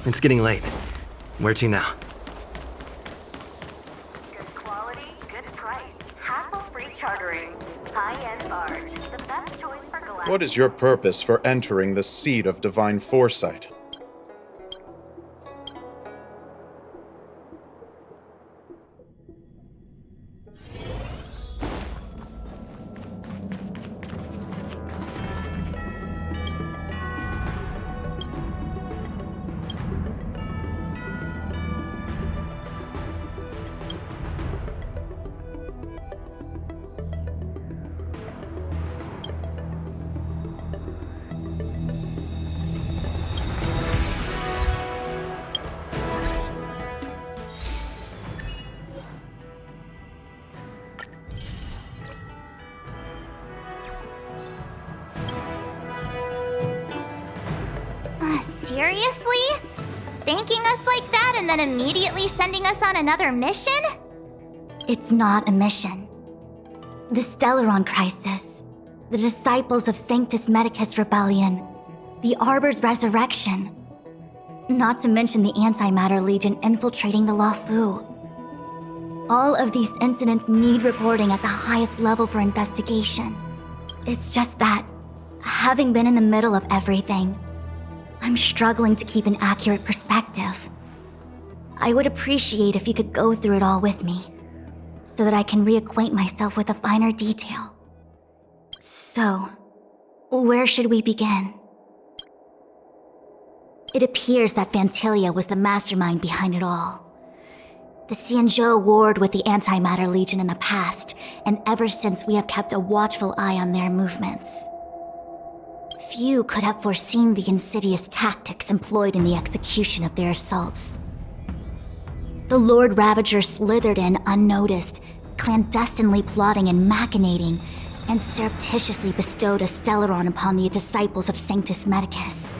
It's getting late. Where to now? Good quality, good price. Hassle-free chartering. High-end barge. The best choice for galactic. What is your purpose for entering the seat of divine foresight? Seriously? Thanking us like that and then immediately sending us on another mission? It's not a mission. The Stellaron Crisis, the Disciples of Sanctus Medicus Rebellion, the Arbor's resurrection. Not to mention the Antimatter Legion infiltrating the Luofu. All of these incidents need reporting at the highest level for investigation. It's just that, having been in the middle of everything, I'm struggling to keep an accurate perspective. I would appreciate if you could go through it all with me, so that I can reacquaint myself with a finer detail. So, where should we begin? It appears that Vantilia was the mastermind behind it all. The Xianzhou warred with the Antimatter Legion in the past, and ever since we have kept a watchful eye on their movements. Few could have foreseen the insidious tactics employed in the execution of their assaults. The Lord Ravager slithered in unnoticed, clandestinely plotting and machinating, and surreptitiously bestowed a Stellaron upon the disciples of Sanctus Medicus.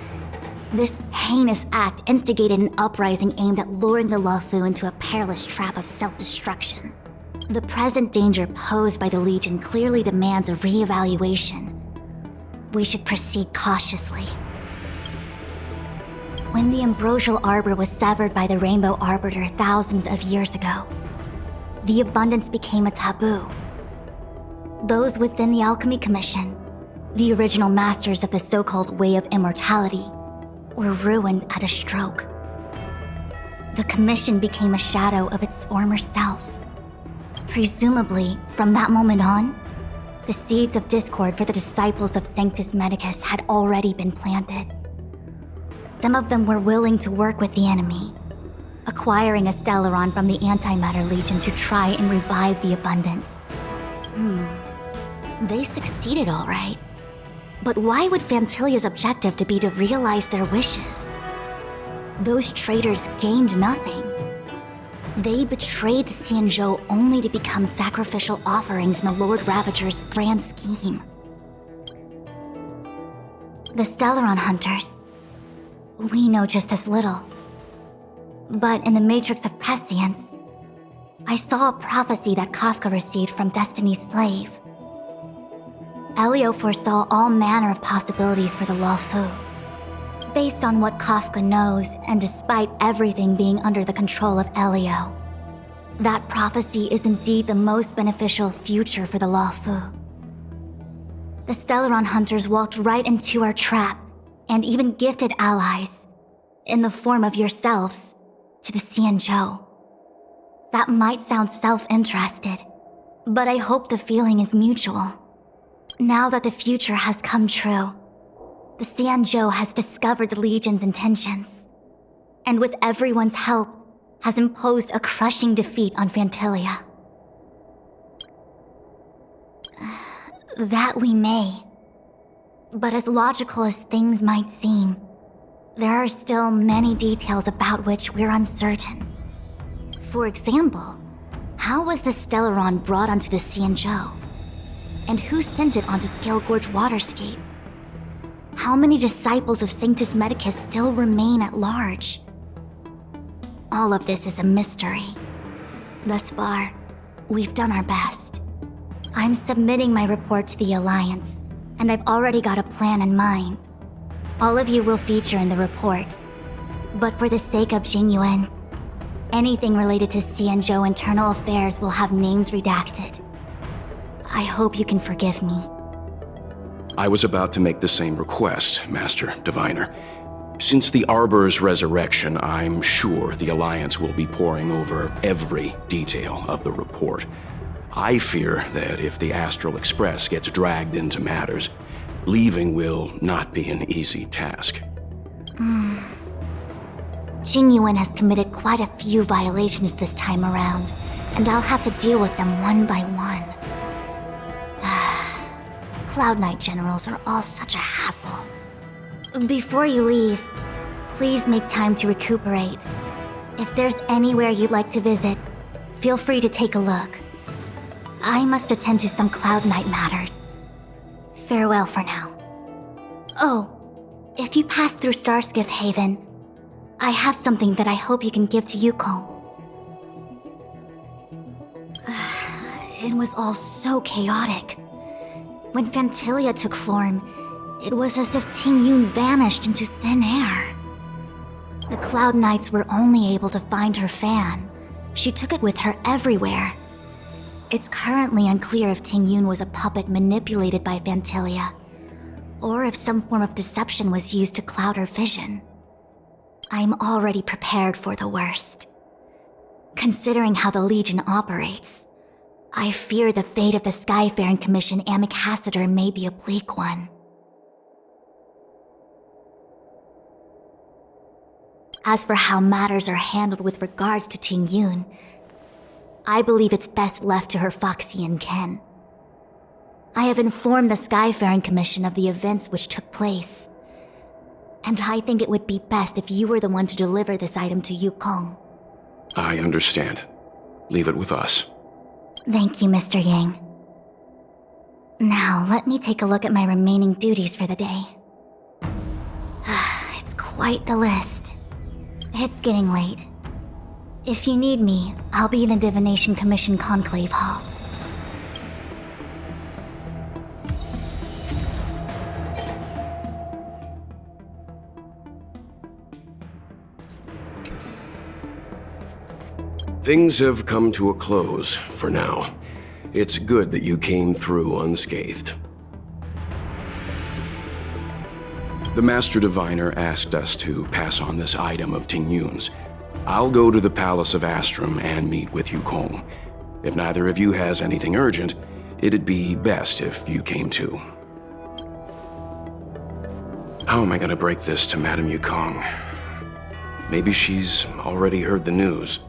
This heinous act instigated an uprising aimed at luring the Luofu into a perilous trap of self-destruction. The present danger posed by the Legion clearly demands a re-evaluation. We should proceed cautiously. When the ambrosial arbor was severed by the Rainbow Arbiter thousands of years ago, the abundance became a taboo. Those within the Alchemy Commission, the original masters of the so-called Way of Immortality, were ruined at a stroke. The Commission became a shadow of its former self. Presumably, from that moment on, the seeds of discord for the disciples of Sanctus Medicus had already been planted. Some of them were willing to work with the enemy, acquiring a Stellaron from the Antimatter Legion to try and revive the abundance. They succeeded all right. But why would Fantilia's objective to be to realize their wishes? Those traitors gained nothing. They betrayed the Xianzhou only to become sacrificial offerings in the Lord Ravager's grand scheme. The Stellaron Hunters, we know just as little. But in the Matrix of Prescience, I saw a prophecy that Kafka received from Destiny's slave. Elio foresaw all manner of possibilities for the Luofu. Based on what Kafka knows, and despite everything being under the control of Elio, that prophecy is indeed the most beneficial future for the Luofu. The Stellaron Hunters walked right into our trap, and even gifted allies, in the form of yourselves, to the Xianzhou. That might sound self-interested, but I hope the feeling is mutual. Now that the future has come true, the Xianzhou has discovered the Legion's intentions, and with everyone's help, has imposed a crushing defeat on Vantilia. That we may. But as logical as things might seem, there are still many details about which we're uncertain. For example, how was the Stellaron brought onto the Xianzhou? And who sent it onto Scale Gorge Waterscape? How many disciples of Sanctus Medicus still remain at large? All of this is a mystery. Thus far, we've done our best. I'm submitting my report to the Alliance, and I've already got a plan in mind. All of you will feature in the report. But for the sake of Jingyuan, anything related to Xianzhou internal affairs will have names redacted. I hope you can forgive me. I was about to make the same request, Master Diviner. Since the Arbor's resurrection, I'm sure the Alliance will be poring over every detail of the report. I fear that if the Astral Express gets dragged into matters, leaving will not be an easy task. Jingyuan has committed quite a few violations this time around, and I'll have to deal with them one by one. Cloud Knight generals are all such a hassle. Before you leave, please make time to recuperate. If there's anywhere you'd like to visit, feel free to take a look. I must attend to some Cloud Knight matters. Farewell for now. Oh, if you pass through Starskiff Haven, I have something that I hope you can give to Yukong. It was all so chaotic. When Phantilia took form, it was as if Tingyun vanished into thin air. The Cloud Knights were only able to find her fan. She took it with her everywhere. It's currently unclear if Tingyun was a puppet manipulated by Phantilia, or if some form of deception was used to cloud her vision. I'm already prepared for the worst. Considering how the Legion operates, I fear the fate of the Skyfaring Commission Ambassador may be a bleak one. As for how matters are handled with regards to Tingyun, I believe it's best left to her Foxian ken. I have informed the Skyfaring Commission of the events which took place, and I think it would be best if you were the one to deliver this item to Yukong. I understand. Leave it with us. Thank you, Mr. Yang. Now, let me take a look at my remaining duties for the day. It's quite the list. It's getting late. If you need me, I'll be in the Divination Commission Conclave Hall. Things have come to a close for now. It's good that you came through unscathed. The Master Diviner asked us to pass on this item of Tingyun's. I'll go to the Palace of Astrum and meet with Yukong. If neither of you has anything urgent, it'd be best if you came too. How am I gonna break this to Madame Yukong? Maybe she's already heard the news.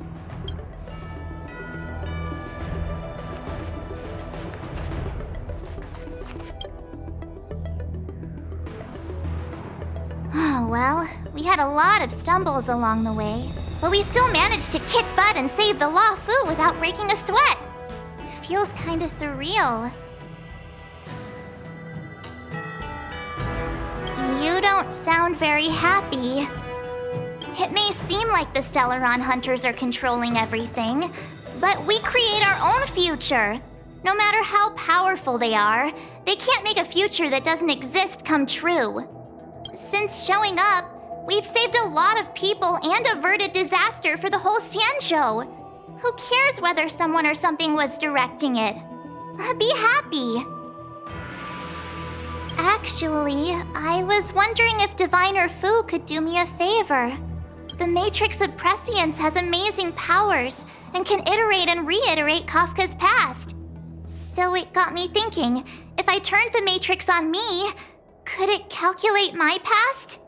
Well, we had a lot of stumbles along the way, but we still managed to kick butt and save the Luofu without breaking a sweat. Feels kinda surreal. You don't sound very happy. It may seem like the Stellaron Hunters are controlling everything, but we create our own future. No matter how powerful they are, they can't make a future that doesn't exist come true. Since showing up, we've saved a lot of people and averted disaster for the whole Xianzhou. Who cares whether someone or something was directing it? Be happy. Actually, I was wondering if Diviner Fu could do me a favor. The Matrix of Prescience has amazing powers and can iterate and reiterate Kafka's past. So it got me thinking, if I turned the Matrix on me, could it calculate my past?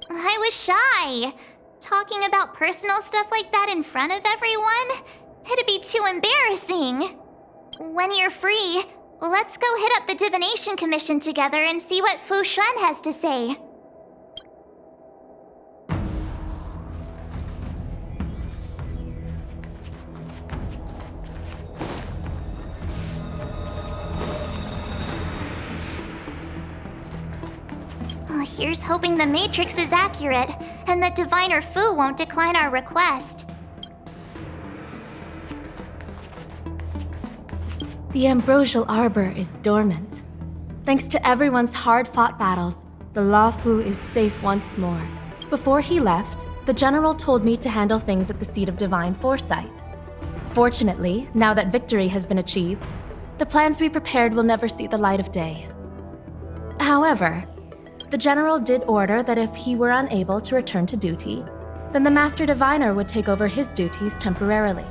I was shy. Talking about personal stuff like that in front of everyone? It'd be too embarrassing. When you're free, let's go hit up the Divination Commission together and see what Fu Shen has to say. Here's hoping the Matrix is accurate, and that Diviner Fu won't decline our request. The Ambrosial Arbor is dormant. Thanks to everyone's hard-fought battles, the Luofu is safe once more. Before he left, the General told me to handle things at the Seat of Divine Foresight. Fortunately, now that victory has been achieved, the plans we prepared will never see the light of day. However, the General did order that if he were unable to return to duty, then the Master Diviner would take over his duties temporarily.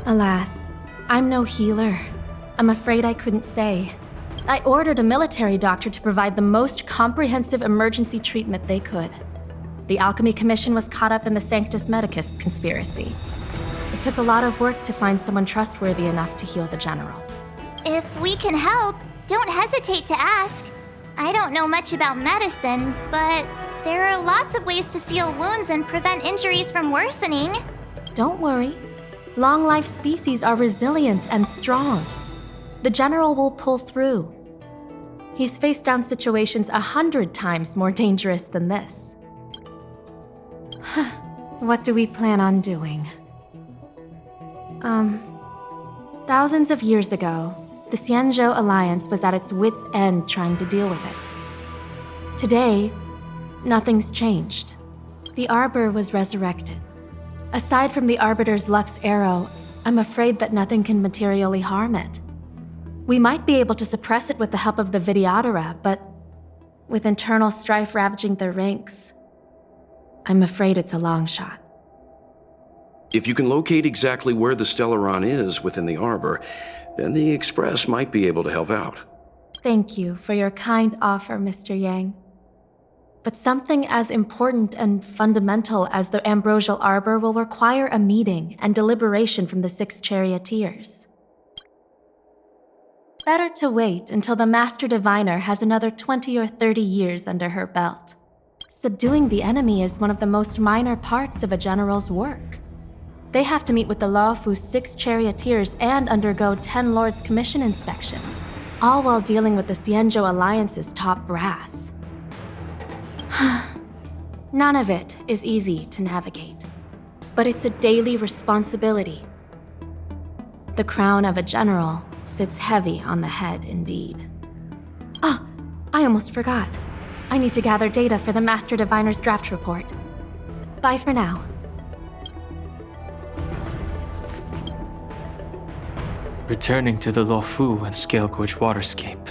Alas, I'm no healer. I'm afraid I couldn't say. I ordered a military doctor to provide the most comprehensive emergency treatment they could. The Alchemy Commission was caught up in the Sanctus Medicus conspiracy. It took a lot of work to find someone trustworthy enough to heal the General. If we can help, don't hesitate to ask. I don't know much about medicine, but there are lots of ways to seal wounds and prevent injuries from worsening. Don't worry. Long-life species are resilient and strong. The General will pull through. He's faced down situations 100 times more dangerous than this. What do we plan on doing? Thousands of years ago, the Xianzhou Alliance was at its wit's end trying to deal with it. Today, nothing's changed. The Arbor was resurrected. Aside from the Arbiter's Lux arrow, I'm afraid that nothing can materially harm it. We might be able to suppress it with the help of the Vidyadhara, but with internal strife ravaging their ranks, I'm afraid it's a long shot. If you can locate exactly where the Stellaron is within the Arbor, then the Express might be able to help out. Thank you for your kind offer, Mr. Yang. But something as important and fundamental as the Ambrosial Arbor will require a meeting and deliberation from the 6 charioteers. Better to wait until the Master Diviner has another 20 or 30 years under her belt. Subduing the enemy is one of the most minor parts of a general's work. They have to meet with the Luofu's 6 charioteers and undergo 10 Lords' Commission inspections, all while dealing with the Xianzhou Alliance's top brass. None of it is easy to navigate, but it's a daily responsibility. The crown of a general sits heavy on the head indeed. Ah, I almost forgot. I need to gather data for the Master Diviner's draft report. Bye for now. Returning to the Luofu and Scale Gorge waterscape.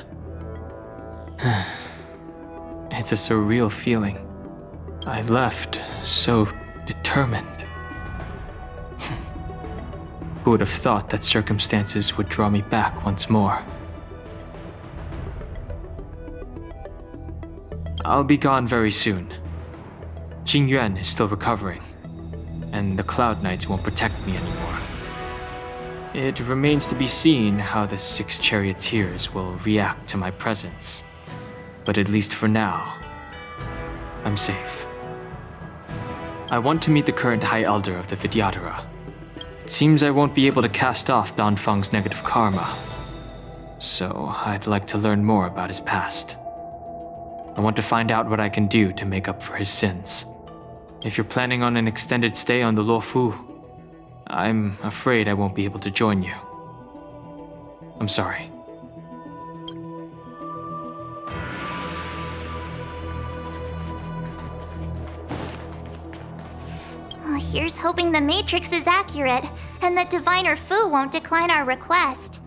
It's a surreal feeling. I left so determined. Who would have thought that circumstances would draw me back once more? I'll be gone very soon. Jingyuan is still recovering, and the Cloud Knights won't protect me anymore. It remains to be seen how the 6 charioteers will react to my presence. But at least for now, I'm safe. I want to meet the current High Elder of the Vidyadhara. It seems I won't be able to cast off Danfeng's negative karma, so I'd like to learn more about his past. I want to find out what I can do to make up for his sins. If you're planning on an extended stay on the Luofu, I'm afraid I won't be able to join you. I'm sorry. Here's hoping the Matrix is accurate, and that Diviner Fu won't decline our request.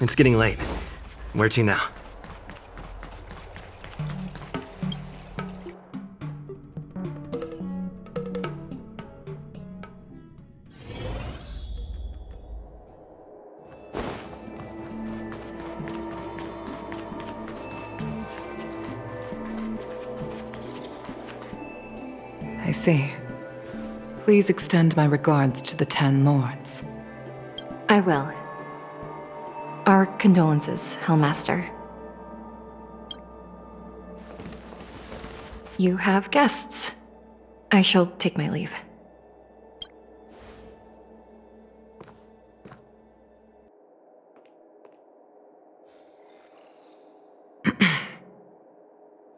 It's getting late. Where to now? I see. Please extend my regards to the 10 lords. I will. Our condolences, Hellmaster. You have guests. I shall take my leave.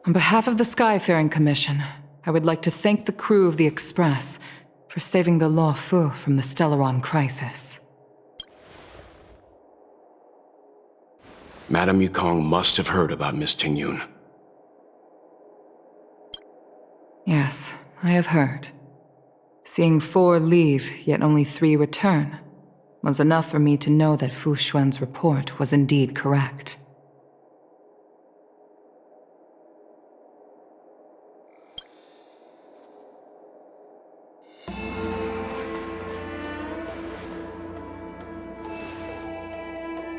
On behalf of the Skyfaring Commission, I would like to thank the crew of the Express for saving the Luofu from the Stellaron crisis. Madame Yukong must have heard about Miss Tingyun. Yes, I have heard. Seeing 4 leave, yet only 3 return, was enough for me to know that Fu Xuan's report was indeed correct.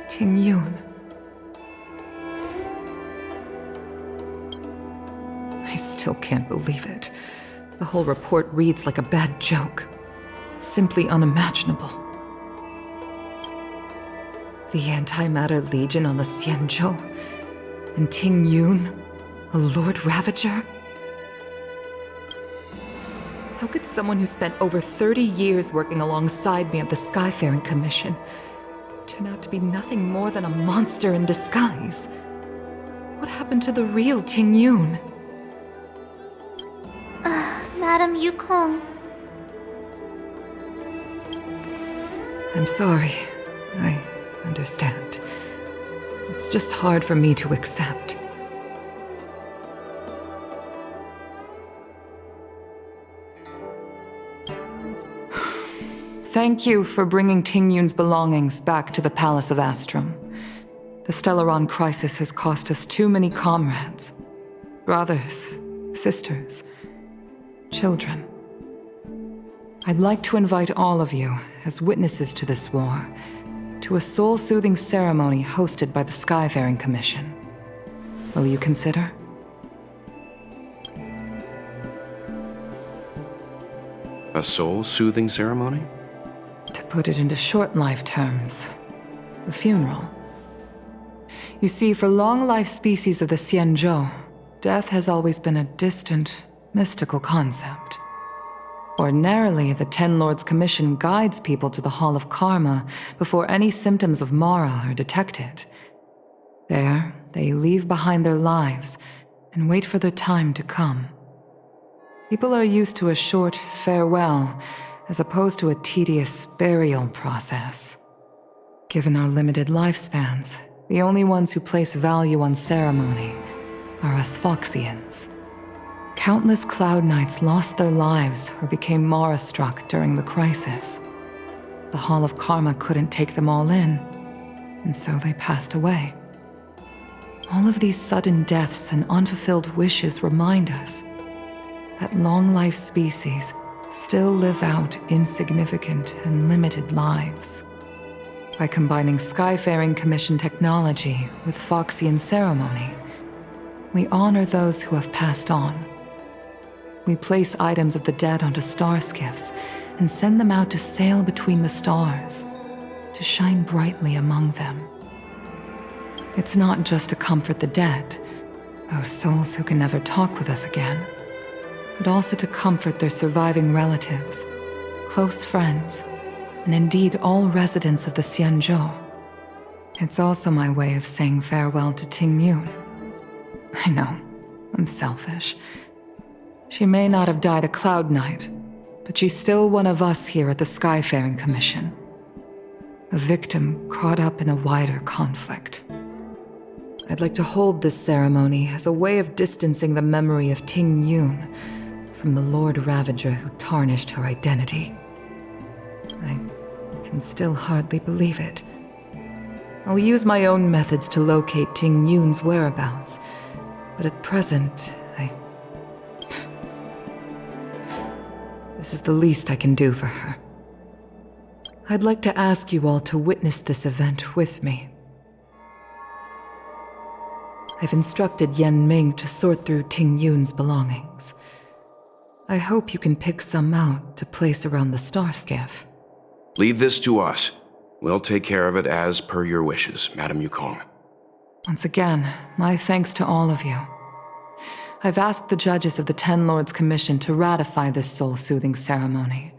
Tingyun. I still can't believe it. The whole report reads like a bad joke. It's simply unimaginable. The Antimatter Legion on the Xianzhou, and Tingyun, a Lord Ravager? How could someone who spent over 30 years working alongside me at the Skyfaring Commission turn out to be nothing more than a monster in disguise? What happened to the real Tingyun? Madame Yukong. I'm sorry. I understand. It's just hard for me to accept. Thank you for bringing Tingyun's belongings back to the Palace of Astrum. The Stellaron crisis has cost us too many comrades. Brothers, sisters, children. I'd like to invite all of you, as witnesses to this war, to a soul-soothing ceremony hosted by the Skyfaring Commission. Will you consider? A soul-soothing ceremony? To put it into short life terms, a funeral. You see, for long-life species of the Xianzhou, death has always been a distant, mystical concept. Ordinarily, the Ten Lords Commission guides people to the Hall of Karma before any symptoms of Mara are detected. There, they leave behind their lives and wait for their time to come. People are used to a short farewell as opposed to a tedious burial process. Given our limited lifespans, the only ones who place value on ceremony are us Foxians. Countless Cloud Knights lost their lives or became Mara-struck during the crisis. The Hall of Karma couldn't take them all in, and so they passed away. All of these sudden deaths and unfulfilled wishes remind us that long-life species still live out insignificant and limited lives. By combining Skyfaring Commission technology with Foxian ceremony, we honor those who have passed on. We place items of the dead onto star skiffs and send them out to sail between the stars, to shine brightly among them. It's not just to comfort the dead, those souls who can never talk with us again, but also to comfort their surviving relatives, close friends, and indeed all residents of the Xianzhou. It's also my way of saying farewell to Tingyun. I know, I'm selfish. She may not have died a Cloud Knight, but she's still one of us here at the Skyfaring Commission. A victim caught up in a wider conflict. I'd like to hold this ceremony as a way of distancing the memory of Tingyun from the Lord Ravager who tarnished her identity. I can still hardly believe it. I'll use my own methods to locate Tingyun's whereabouts, but at present, this is the least I can do for her. I'd like to ask you all to witness this event with me. I've instructed Yan Ming to sort through Tingyun's belongings. I hope you can pick some out to place around the star skiff. Leave this to us. We'll take care of it as per your wishes, Madame Yukong. Once again, my thanks to all of you. I've asked the judges of the Ten Lords Commission to ratify this soul-soothing ceremony,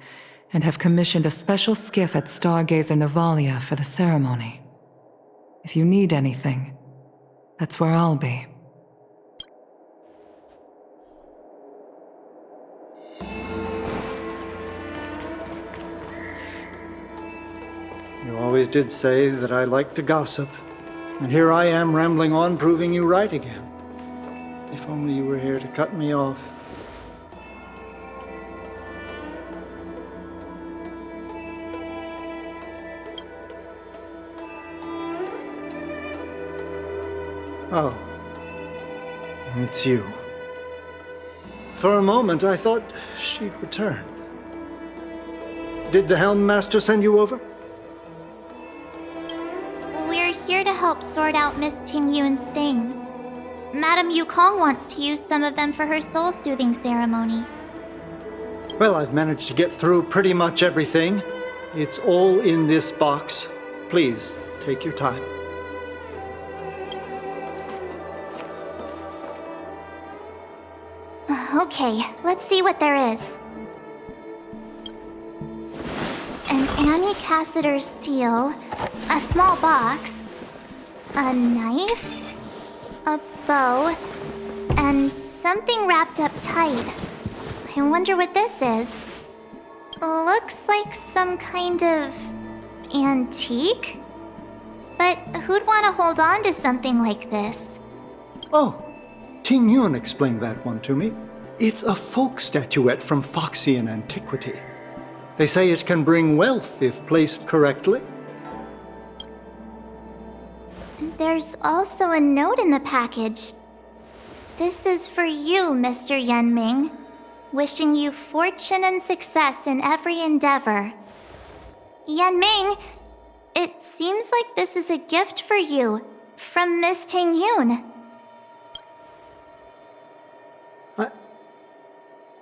and have commissioned a special skiff at Stargazer Navalia for the ceremony. If you need anything, that's where I'll be. You always did say that I like to gossip, and here I am rambling on, proving you right again. If only you were here to cut me off. Oh, it's you. For a moment, I thought she'd returned. Did the Helm Master send you over? We're here to help sort out Miss Tingyun's things. Madame Yukong wants to use some of them for her soul-soothing ceremony. Well, I've managed to get through pretty much everything. It's all in this box. Please, take your time. Okay, let's see what there is. An Ami Cassiter's seal, a small box, a knife, a bow, and something wrapped up tight. I wonder what this is. Looks like some kind of antique? But who'd want to hold on to something like this? Oh, Tingyun explained that one to me. It's a folk statuette from Foxian antiquity. They say it can bring wealth if placed correctly. There's also a note in the package. This is for you, Mr. Yenming. Wishing you fortune and success in every endeavor. Yenming, it seems like this is a gift for you from Miss Tingyun.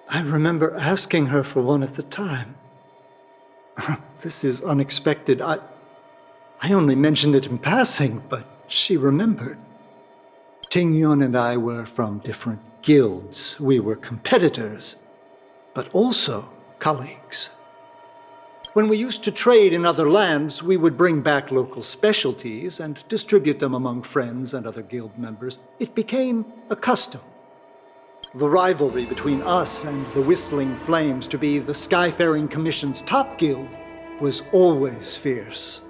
I remember asking her for one at the time. This is unexpected. I only mentioned it in passing, but she remembered. Tingyun and I were from different guilds. We were competitors, but also colleagues. When we used to trade in other lands, we would bring back local specialties and distribute them among friends and other guild members. It became a custom. The rivalry between us and the Whistling Flames to be the Skyfaring Commission's top guild was always fierce.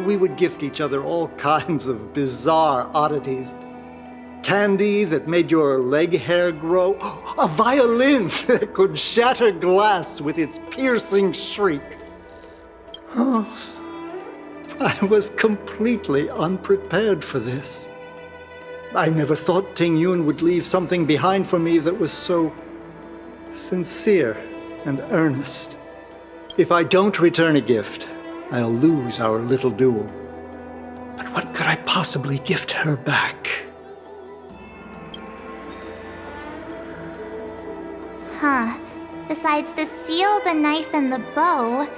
We would gift each other all kinds of bizarre oddities. Candy that made your leg hair grow. A violin that could shatter glass with its piercing shriek. Oh, I was completely unprepared for this. I never thought Tingyun would leave something behind for me that was so sincere and earnest. If I don't return a gift, I'll lose our little duel. But what could I possibly gift her back? Huh. Besides the seal, the knife, and the bow,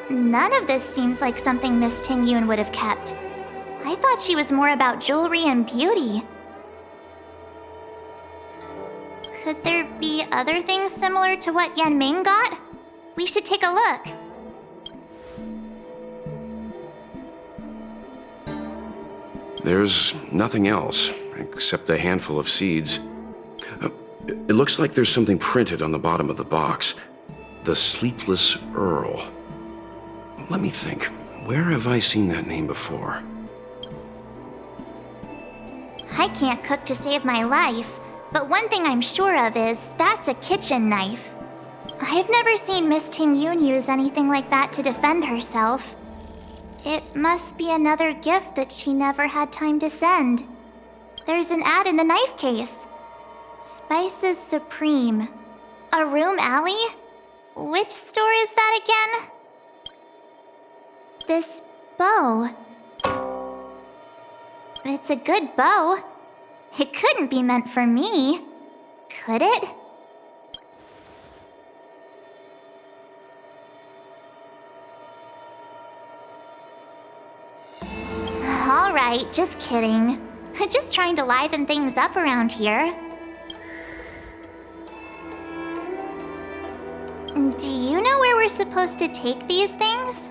none of this seems like something Miss Tingyun would have kept. I thought she was more about jewelry and beauty. Could there be other things similar to what Yenming got? We should take a look. There's nothing else, except a handful of seeds. It looks like there's something printed on the bottom of the box. The Sleepless Earl. Let me think. Where have I seen that name before? I can't cook to save my life, but one thing I'm sure of is that's a kitchen knife. I've never seen Miss Tingyun use anything like that to defend herself. It must be another gift that she never had time to send. There's an ad in the knife case. Spices Supreme. A room alley? Which store is that again? This bow. It's a good bow. It couldn't be meant for me, could it? alright, just kidding. Just trying to liven things up around here. Do you know where we're supposed to take these things?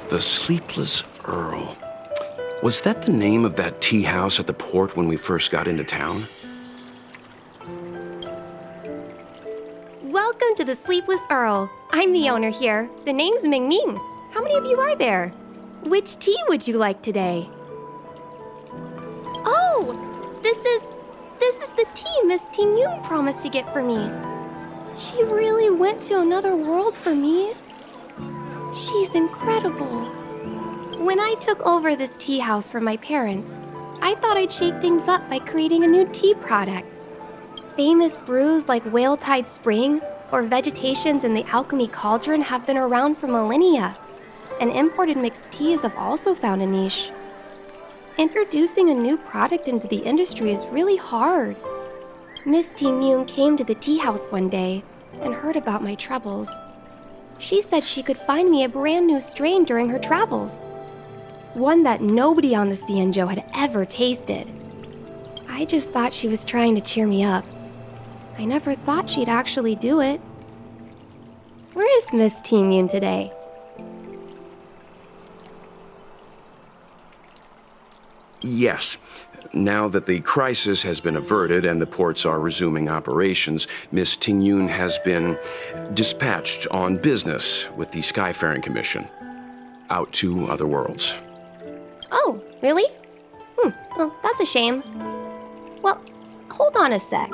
The Sleepless Earl. Was that the name of that tea house at the port when we first got into town? Welcome to the Sleepless Earl. I'm the owner here. The name's Ming Ming. How many of you are there? Which tea would you like today? Oh, this is the tea Miss Ting Yun promised to get for me. She really went to another world for me. She's incredible. When I took over this tea house from my parents, I thought I'd shake things up by creating a new tea product. Famous brews like Whale Tide Spring or Vegetations in the Alchemy Cauldron have been around for millennia, and imported mixed teas have also found a niche. Introducing a new product into the industry is really hard. Miss Ting Yun came to the tea house one day and heard about my troubles. She said she could find me a brand new strain during her travels. One that nobody on the Xianzhou had ever tasted. I just thought she was trying to cheer me up. I never thought she'd actually do it. Where is Miss Ting Yun today? Yes. Now that the crisis has been averted and the ports are resuming operations, Miss Ting Yun has been dispatched on business with the Skyfaring Commission out to other worlds. Oh, really? Well, that's a shame. Well, hold on a sec.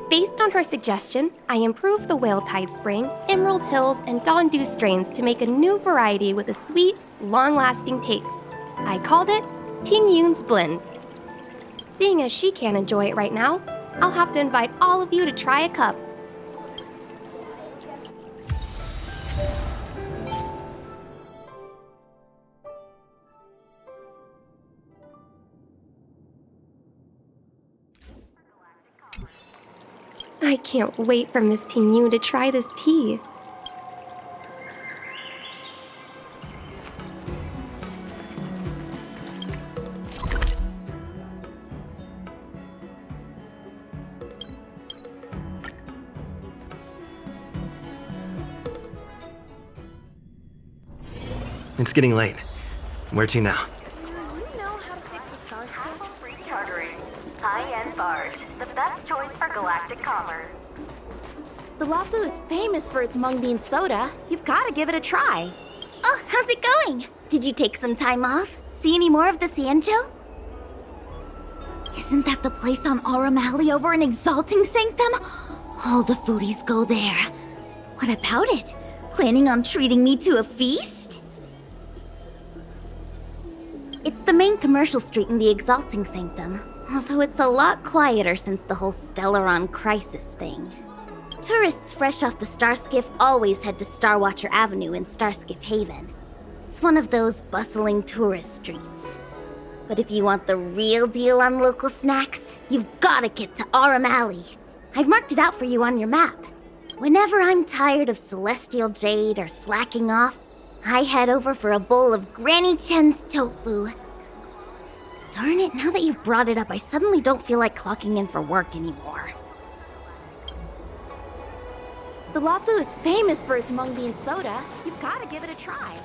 Based on her suggestion, I improved the Whale Tide Spring, Emerald Hills, and Dawn Dew strains to make a new variety with a sweet, long-lasting taste. I called it Ting Yun's Blend. Seeing as she can't enjoy it right now, I'll have to invite all of you to try a cup. I can't wait for Miss Ting Yun to try this tea. It's getting late. Where to now? Free chartering. High-end barge. The best choice for galactic commerce. The Luofu is famous for its mung bean soda. You've got to give it a try. Oh, how's it going? Did you take some time off? See any more of the Xianzhou? Isn't that the place on Aurum Alley over in Exalting Sanctum? All the foodies go there. What about it? Planning on treating me to a feast? It's the main commercial street in the Exalting Sanctum, although it's a lot quieter since the whole Stellaron crisis thing. Tourists fresh off the Starskiff always head to Starwatcher Avenue in Starskiff Haven. It's one of those bustling tourist streets. But if you want the real deal on local snacks, you've gotta get to Aurum Alley. I've marked it out for you on your map. Whenever I'm tired of Celestial Jade or slacking off, I head over for a bowl of Granny Chen's tofu. Darn it, now that you've brought it up, I suddenly don't feel like clocking in for work anymore. The Luofu is famous for its mung bean soda. You've got to give it a try.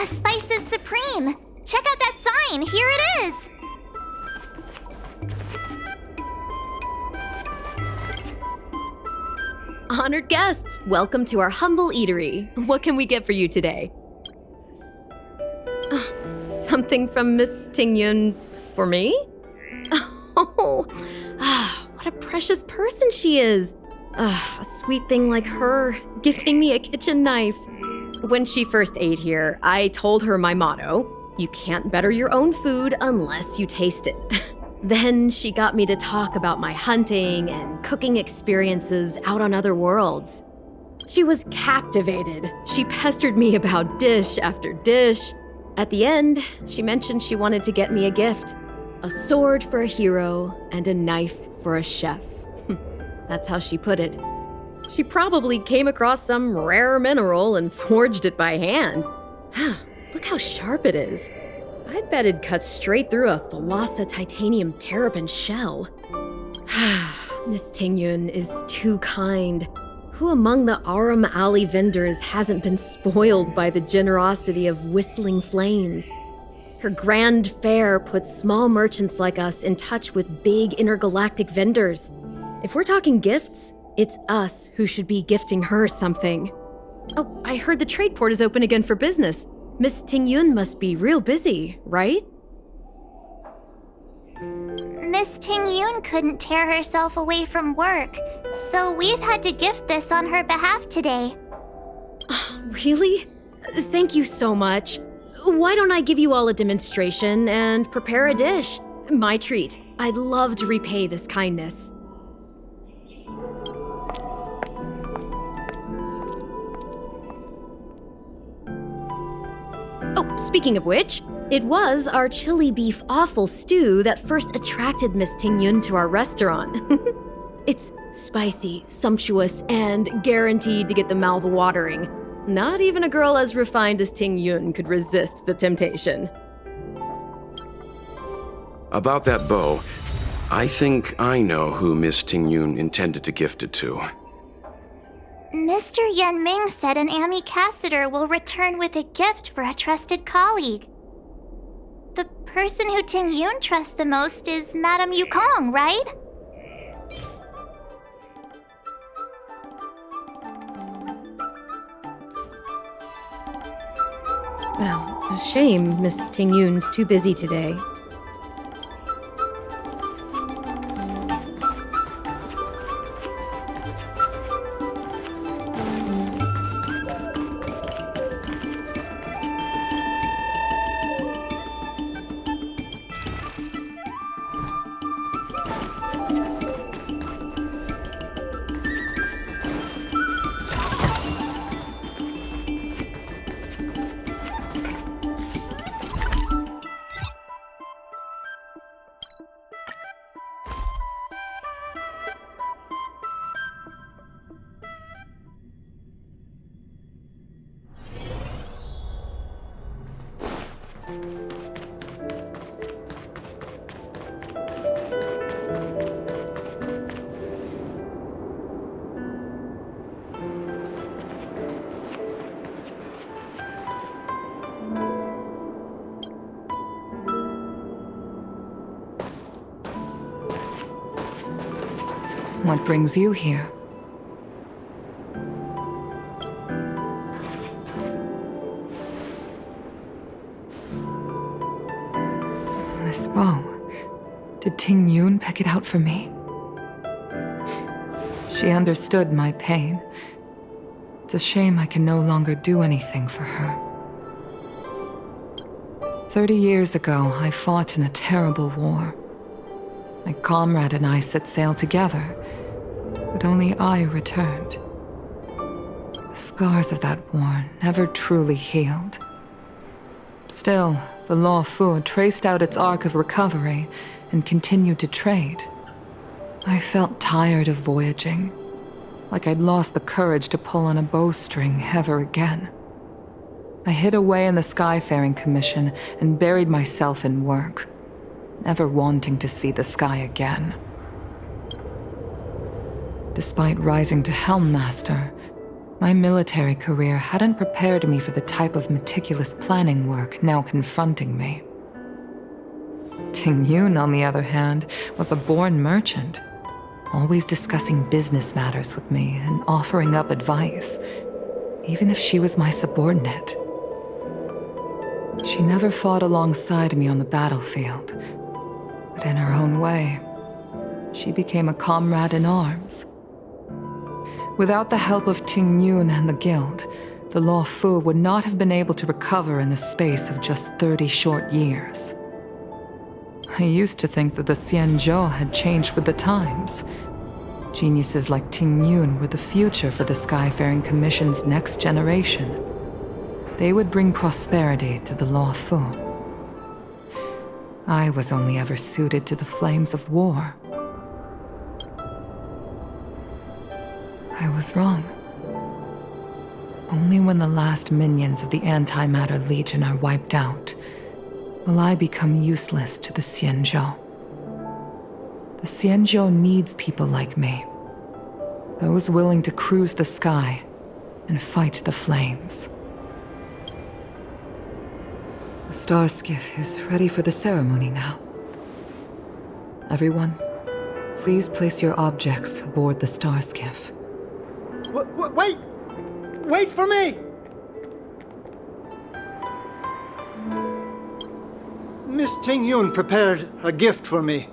Spices Supreme! Check out that sign! Here it is! Honored guests, welcome to our humble eatery. What can we get for you today? Something from Miss Tingyun for me? Oh, what a precious person she is. A sweet thing like her, gifting me a kitchen knife. When she first ate here, I told her my motto: you can't better your own food unless you taste it. Then she got me to talk about my hunting and cooking experiences out on other worlds. She was captivated. She pestered me about dish after dish. At the end, she mentioned she wanted to get me a gift: a sword for a hero and a knife for a chef. That's how she put it. She probably came across some rare mineral and forged it by hand. Look how sharp it is. I bet it'd cut straight through a Thalassa titanium terrapin shell. Miss Tingyun is too kind. Who among the Aram Alley vendors hasn't been spoiled by the generosity of Whistling Flames? Her grand fare puts small merchants like us in touch with big intergalactic vendors. If we're talking gifts, it's us who should be gifting her something. Oh, I heard the trade port is open again for business. Miss Tingyun must be real busy, right? Miss Tingyun couldn't tear herself away from work, so we've had to gift this on her behalf today. Really? Thank you so much. Why don't I give you all a demonstration and prepare a dish? My treat. I'd love to repay this kindness. Oh, speaking of which, it was our chili beef offal stew that first attracted Miss Tingyun to our restaurant. It's spicy, sumptuous, and guaranteed to get the mouth watering. Not even a girl as refined as Tingyun could resist the temptation. About that bow, I think I know who Miss Tingyun intended to gift it to. Mr. Yan Ming said an ambassador will return with a gift for a trusted colleague. The person who Tingyun trusts the most is Madame Yukong, right? Well, it's a shame Miss Tingyun's too busy today. What brings you here? This bow. Did Tingyun pick it out for me? She understood my pain. It's a shame I can no longer do anything for her. 30 years ago, I fought in a terrible war. My comrade and I set sail together, but only I returned. The scars of that war never truly healed. Still, the Luofu traced out its arc of recovery and continued to trade. I felt tired of voyaging, like I'd lost the courage to pull on a bowstring ever again. I hid away in the Skyfaring Commission and buried myself in work, never wanting to see the sky again. Despite rising to Helm Master, my military career hadn't prepared me for the type of meticulous planning work now confronting me. Ting Yun, on the other hand, was a born merchant, always discussing business matters with me and offering up advice, even if she was my subordinate. She never fought alongside me on the battlefield, but in her own way, she became a comrade in arms. Without the help of Ting Yun and the Guild, the Luofu would not have been able to recover in the space of just 30 short years. I used to think that the Xianzhou had changed with the times. Geniuses like Ting Yun were the future for the Skyfaring Commission's next generation. They would bring prosperity to the Luofu. I was only ever suited to the flames of war. I was wrong. Only when the last minions of the Antimatter Legion are wiped out will I become useless to the Xianzhou. The Xianzhou needs people like me, those willing to cruise the sky and fight the flames. The star skiff is ready for the ceremony now. Everyone, please place your objects aboard the star skiff. Wait! Wait for me! Miss Ting Yun prepared a gift for me.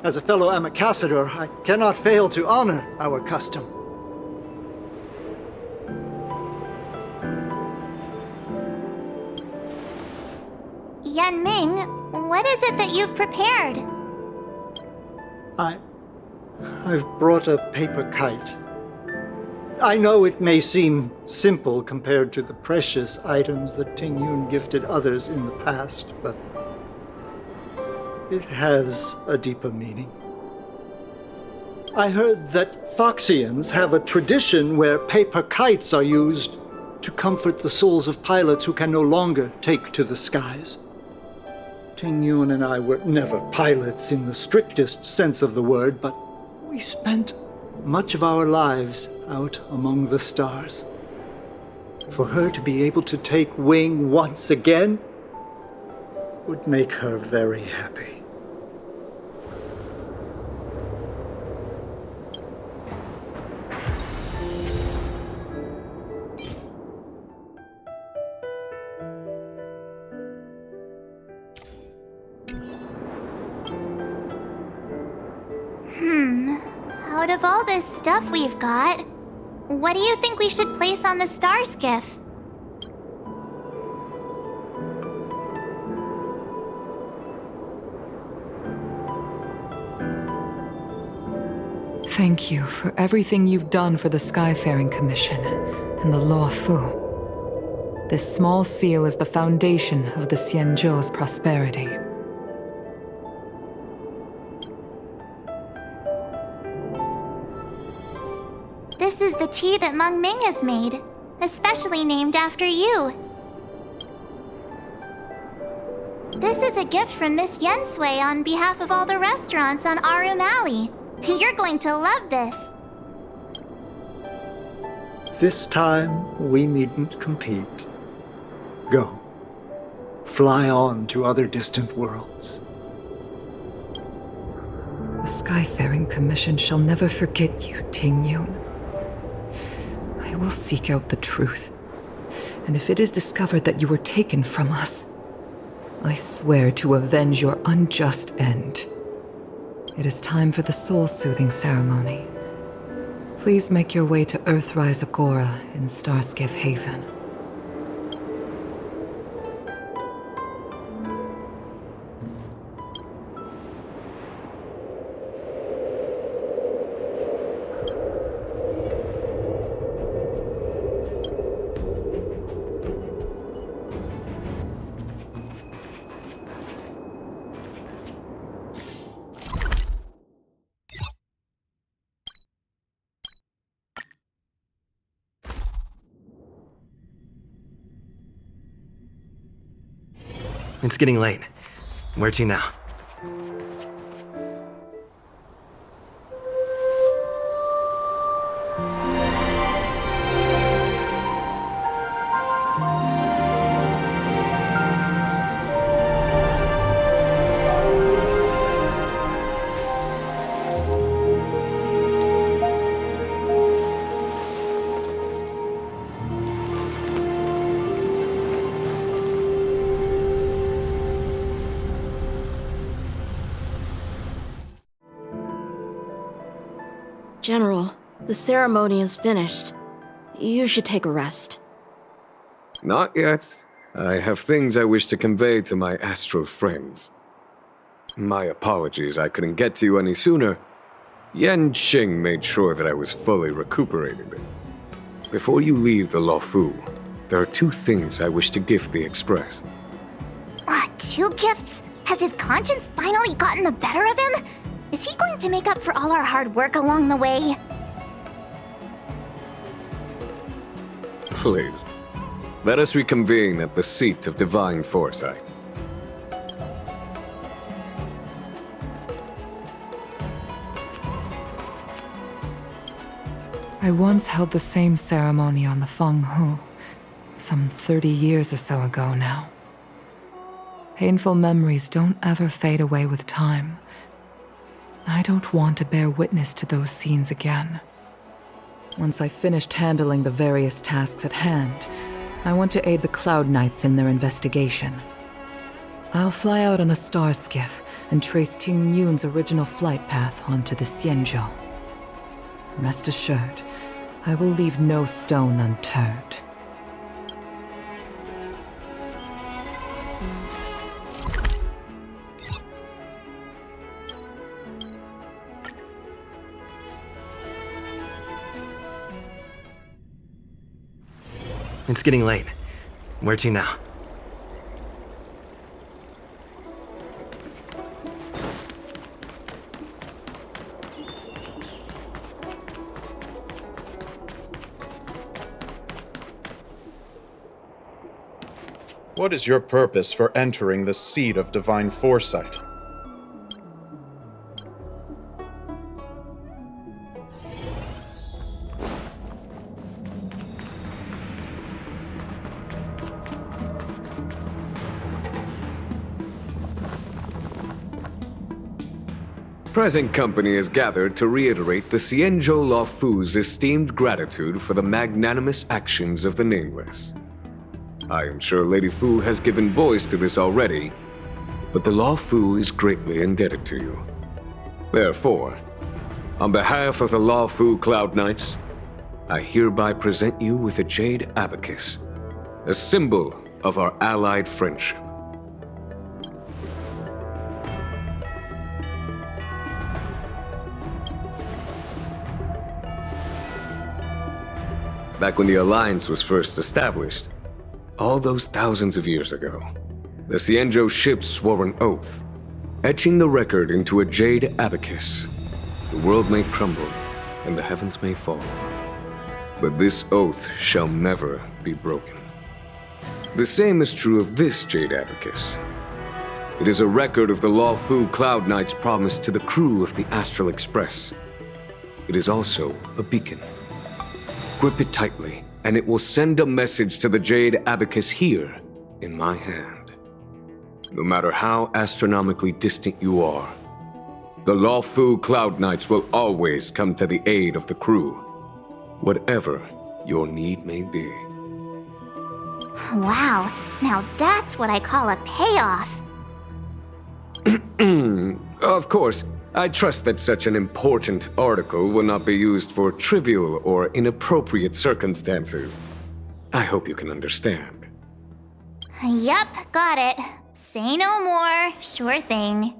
As a fellow ambassador, I cannot fail to honor our custom. Yan Ming, what is it that you've prepared? I've brought a paper kite. I know it may seem simple compared to the precious items that Ting Yun gifted others in the past, but it has a deeper meaning. I heard that Foxians have a tradition where paper kites are used to comfort the souls of pilots who can no longer take to the skies. Ting Yun and I were never pilots in the strictest sense of the word, but we spent much of our lives out among the stars. For her to be able to take wing once again would make her very happy. Out of all this stuff we've got, what do you think we should place on the star skiff? Thank you for everything you've done for the Skyfaring Commission and the Luofu. This small seal is the foundation of the Xianzhou's prosperity. This is the tea that Meng Ming has made, especially named after you. This is a gift from Miss Yensui on behalf of all the restaurants on Arum Alley. You're going to love this. This time, we needn't compete. Go. Fly on to other distant worlds. The Skyfaring Commission shall never forget you, Ting Yun. I will seek out the truth, and if it is discovered that you were taken from us, I swear to avenge your unjust end. It is time for the soul-soothing ceremony. Please make your way to Earthrise Agora in Starskiff Haven. It's getting late. Where to now? General, the ceremony is finished. You should take a rest. Not yet. I have things I wish to convey to my astral friends. My apologies I couldn't get to you any sooner. Yan Qing made sure that I was fully recuperated. Before you leave the Luofu, there are 2 things I wish to gift the Express. 2 gifts? Has his conscience finally gotten the better of him? Is he going to make up for all our hard work along the way? Please, let us reconvene at the seat of divine foresight. I once held the same ceremony on the Fenghu, some 30 years or so ago now. Painful memories don't ever fade away with time. I don't want to bear witness to those scenes again. Once I've finished handling the various tasks at hand, I want to aid the Cloud Knights in their investigation. I'll fly out on a star skiff and trace Ting Yun's original flight path onto the Xianzhou. Rest assured, I will leave no stone unturned. It's getting late. Where to now? What is your purpose for entering the seat of divine foresight? Present company is gathered to reiterate the Xianzhou Luofu's esteemed gratitude for the magnanimous actions of the Nameless. I am sure Lady Fu has given voice to this already, but the Luofu is greatly indebted to you. Therefore, on behalf of the Luofu Cloud Knights, I hereby present you with a Jade Abacus, a symbol of our allied friendship. Back when the Alliance was first established, all those thousands of years ago, the Xianzhou ships swore an oath, etching the record into a Jade Abacus. The world may crumble, and the heavens may fall, but this oath shall never be broken. The same is true of this Jade Abacus. It is a record of the Luofu Cloud Knight's promise to the crew of the Astral Express. It is also a beacon. Grip it tightly, and it will send a message to the Jade Abacus here, in my hand. No matter how astronomically distant you are, the Luofu Cloud Knights will always come to the aid of the crew, whatever your need may be. Wow, now that's what I call a payoff. Of course, I trust that such an important article will not be used for trivial or inappropriate circumstances. I hope you can understand. Yep, got it. Say no more. Sure thing.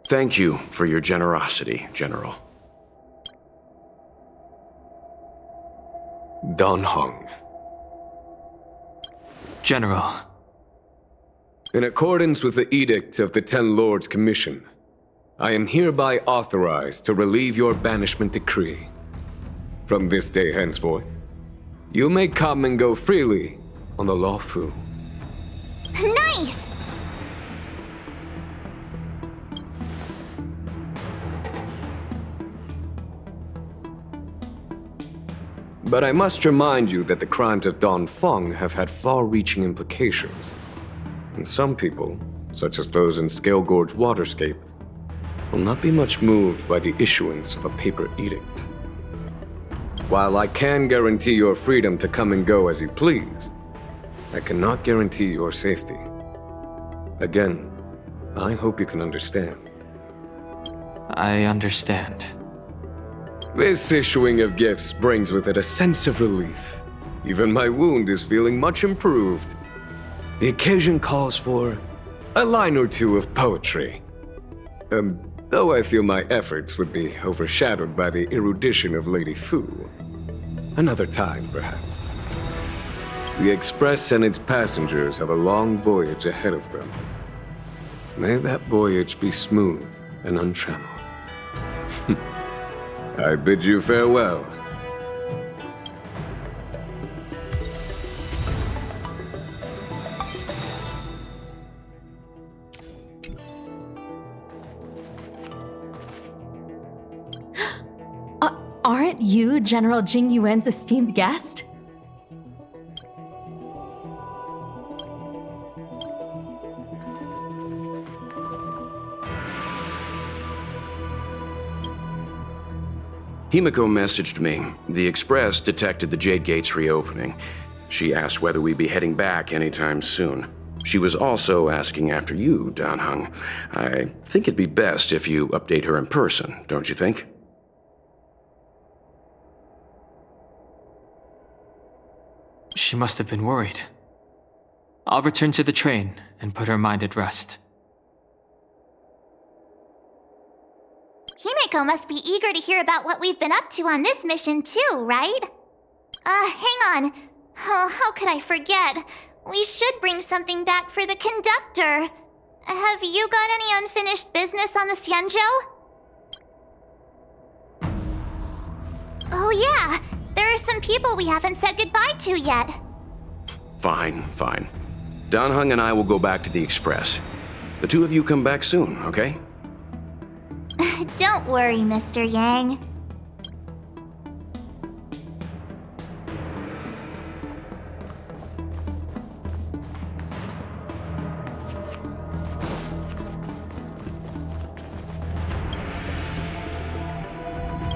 Thank you for your generosity, General. Dan Heng. General. In accordance with the Edict of the Ten Lords Commission, I am hereby authorized to relieve your banishment decree. From this day henceforth, you may come and go freely on the Luofu. Nice! But I must remind you that the crimes of Dan Feng have had far-reaching implications. And some people, such as those in Scale Gorge Waterscape, will not be much moved by the issuance of a paper edict. While I can guarantee your freedom to come and go as you please, I cannot guarantee your safety. Again, I hope you can understand. I understand. This issuing of gifts brings with it a sense of relief. Even my wound is feeling much improved. The occasion calls for a line or two of poetry. Though I feel my efforts would be overshadowed by the erudition of Lady Fu. Another time, perhaps. The Express and its passengers have a long voyage ahead of them. May that voyage be smooth and untrammeled. I bid you farewell. Aren't you General Jing Yuan's esteemed guest? Himiko messaged me. The Express detected the Jade Gates reopening. She asked whether we'd be heading back anytime soon. She was also asking after you, Dan Heng. I think it'd be best if you update her in person, don't you think? She must have been worried. I'll return to the train and put her mind at rest. Himiko must be eager to hear about what we've been up to on this mission too, right? Hang on. Oh, how could I forget? We should bring something back for the conductor. Have you got any unfinished business on the Xianzhou? Oh yeah, there are some people we haven't said goodbye to yet. Fine. Dan Heng and I will go back to the Express. The two of you come back soon, okay? Don't worry, Mr. Yang.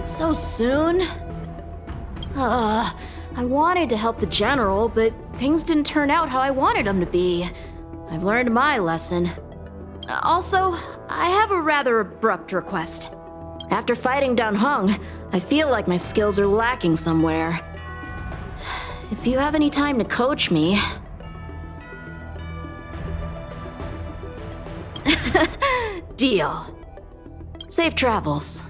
So soon? I wanted to help the General, but things didn't turn out how I wanted them to be. I've learned my lesson. Also, I have a rather abrupt request. After fighting Dan Heng, I feel like my skills are lacking somewhere. If you have any time to coach me... Deal. Safe travels.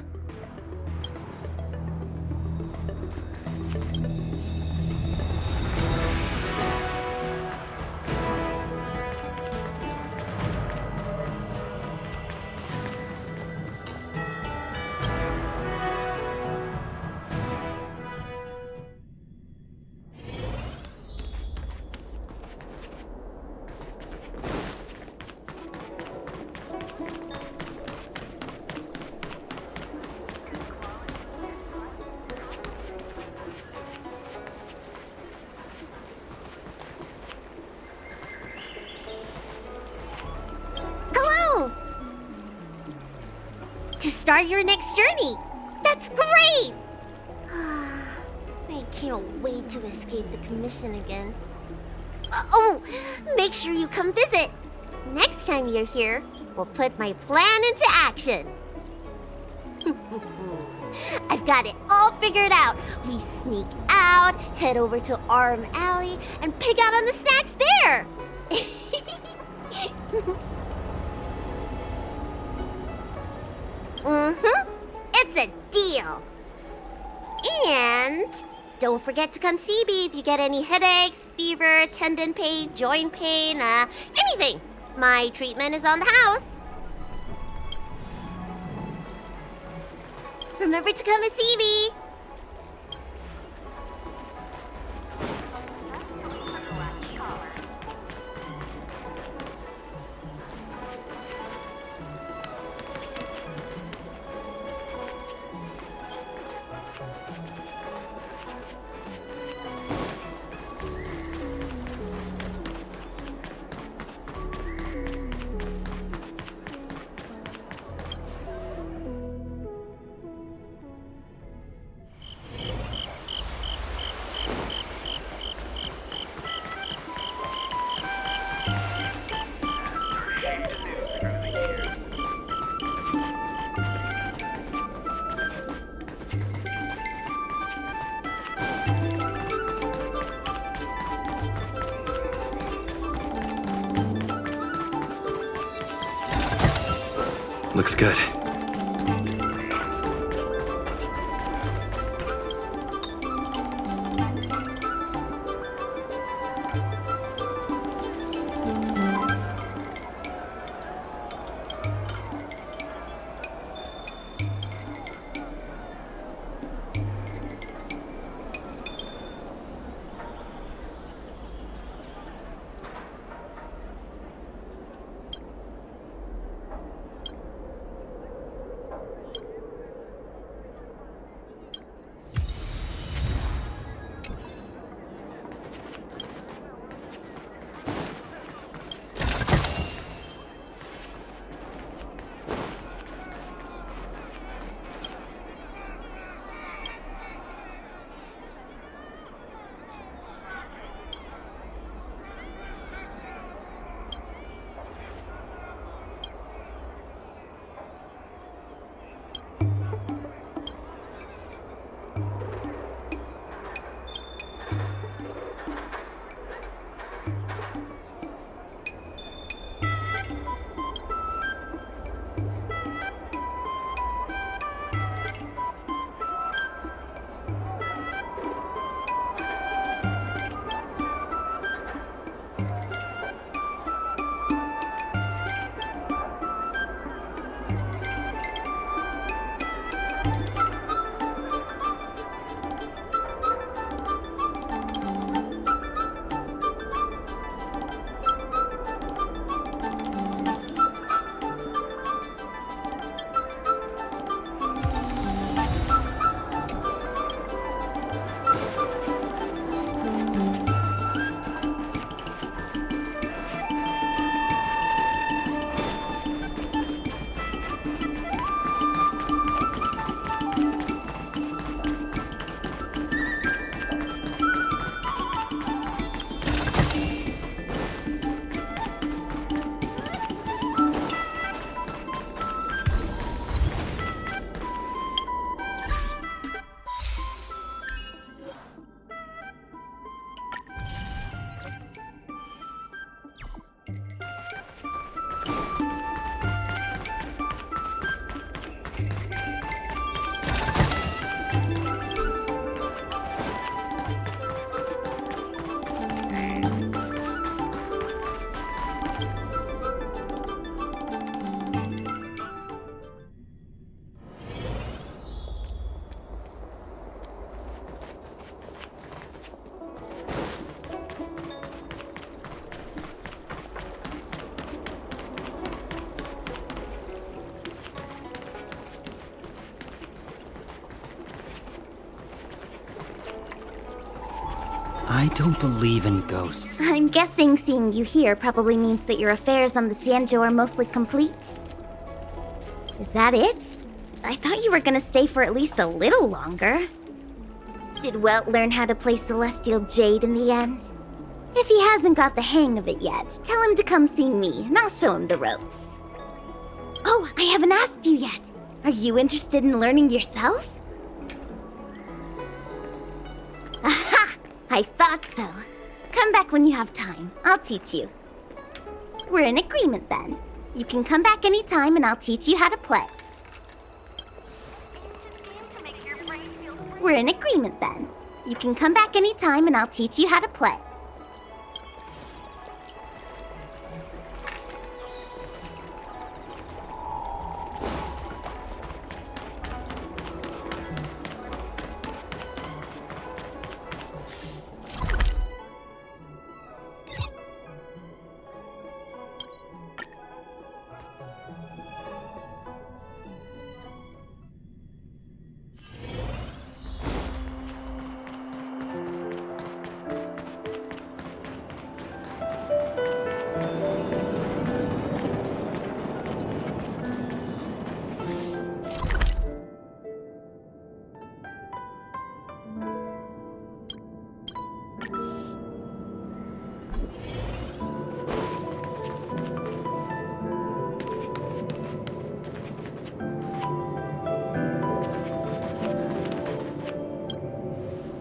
To start your next journey. That's great! I can't wait to escape the commission again. Make sure you come visit. Next time you're here, we'll put my plan into action. I've got it all figured out. We sneak out, head over to Arm Alley, and pick out on the snacks there. It's a deal. And don't forget to come see me if you get any headaches, fever, tendon pain, joint pain, anything. My treatment is on the house. Remember to come and see me. Looks good. I don't believe in ghosts. I'm guessing seeing you here probably means that your affairs on the Xianzhou are mostly complete. Is that it? I thought you were gonna stay for at least a little longer. Did Welt learn how to play Celestial Jade in the end? If he hasn't got the hang of it yet, tell him to come see me, and I'll show him the ropes. Oh, I haven't asked you yet. Are you interested in learning yourself? Aha! I thought so. Come back when you have time. I'll teach you. We're in agreement then. You can come back anytime and I'll teach you how to play. We're in agreement then. You can come back anytime and I'll teach you how to play.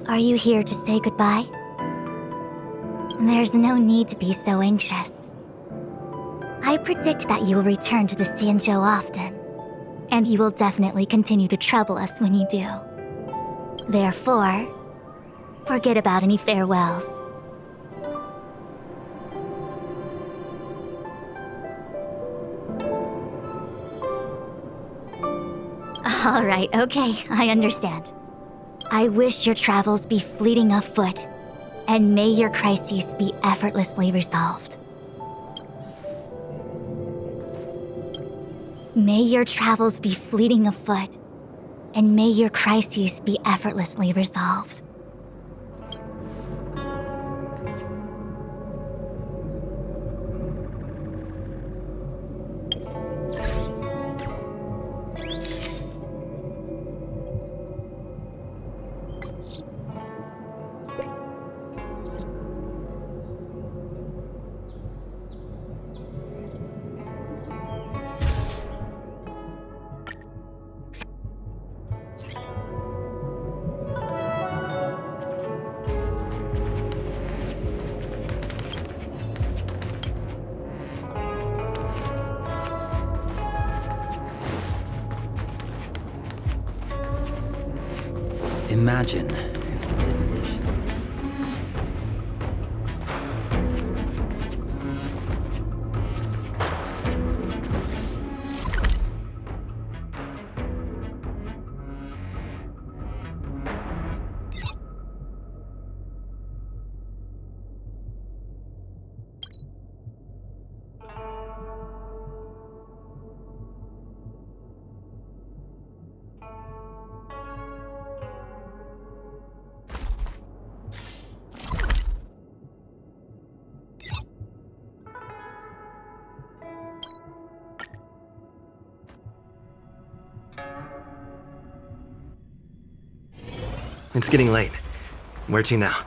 Are you here to say goodbye? There's no need to be so anxious. I predict that you will return to the Xianzhou often, and you will definitely continue to trouble us when you do. Therefore, forget about any farewells. All right, okay, I understand. I wish your travels be fleeting of foot, and may your crises be effortlessly resolved. May your travels be fleeting of foot, and may your crises be effortlessly resolved. Imagine if the divination... It's getting late. Where to now?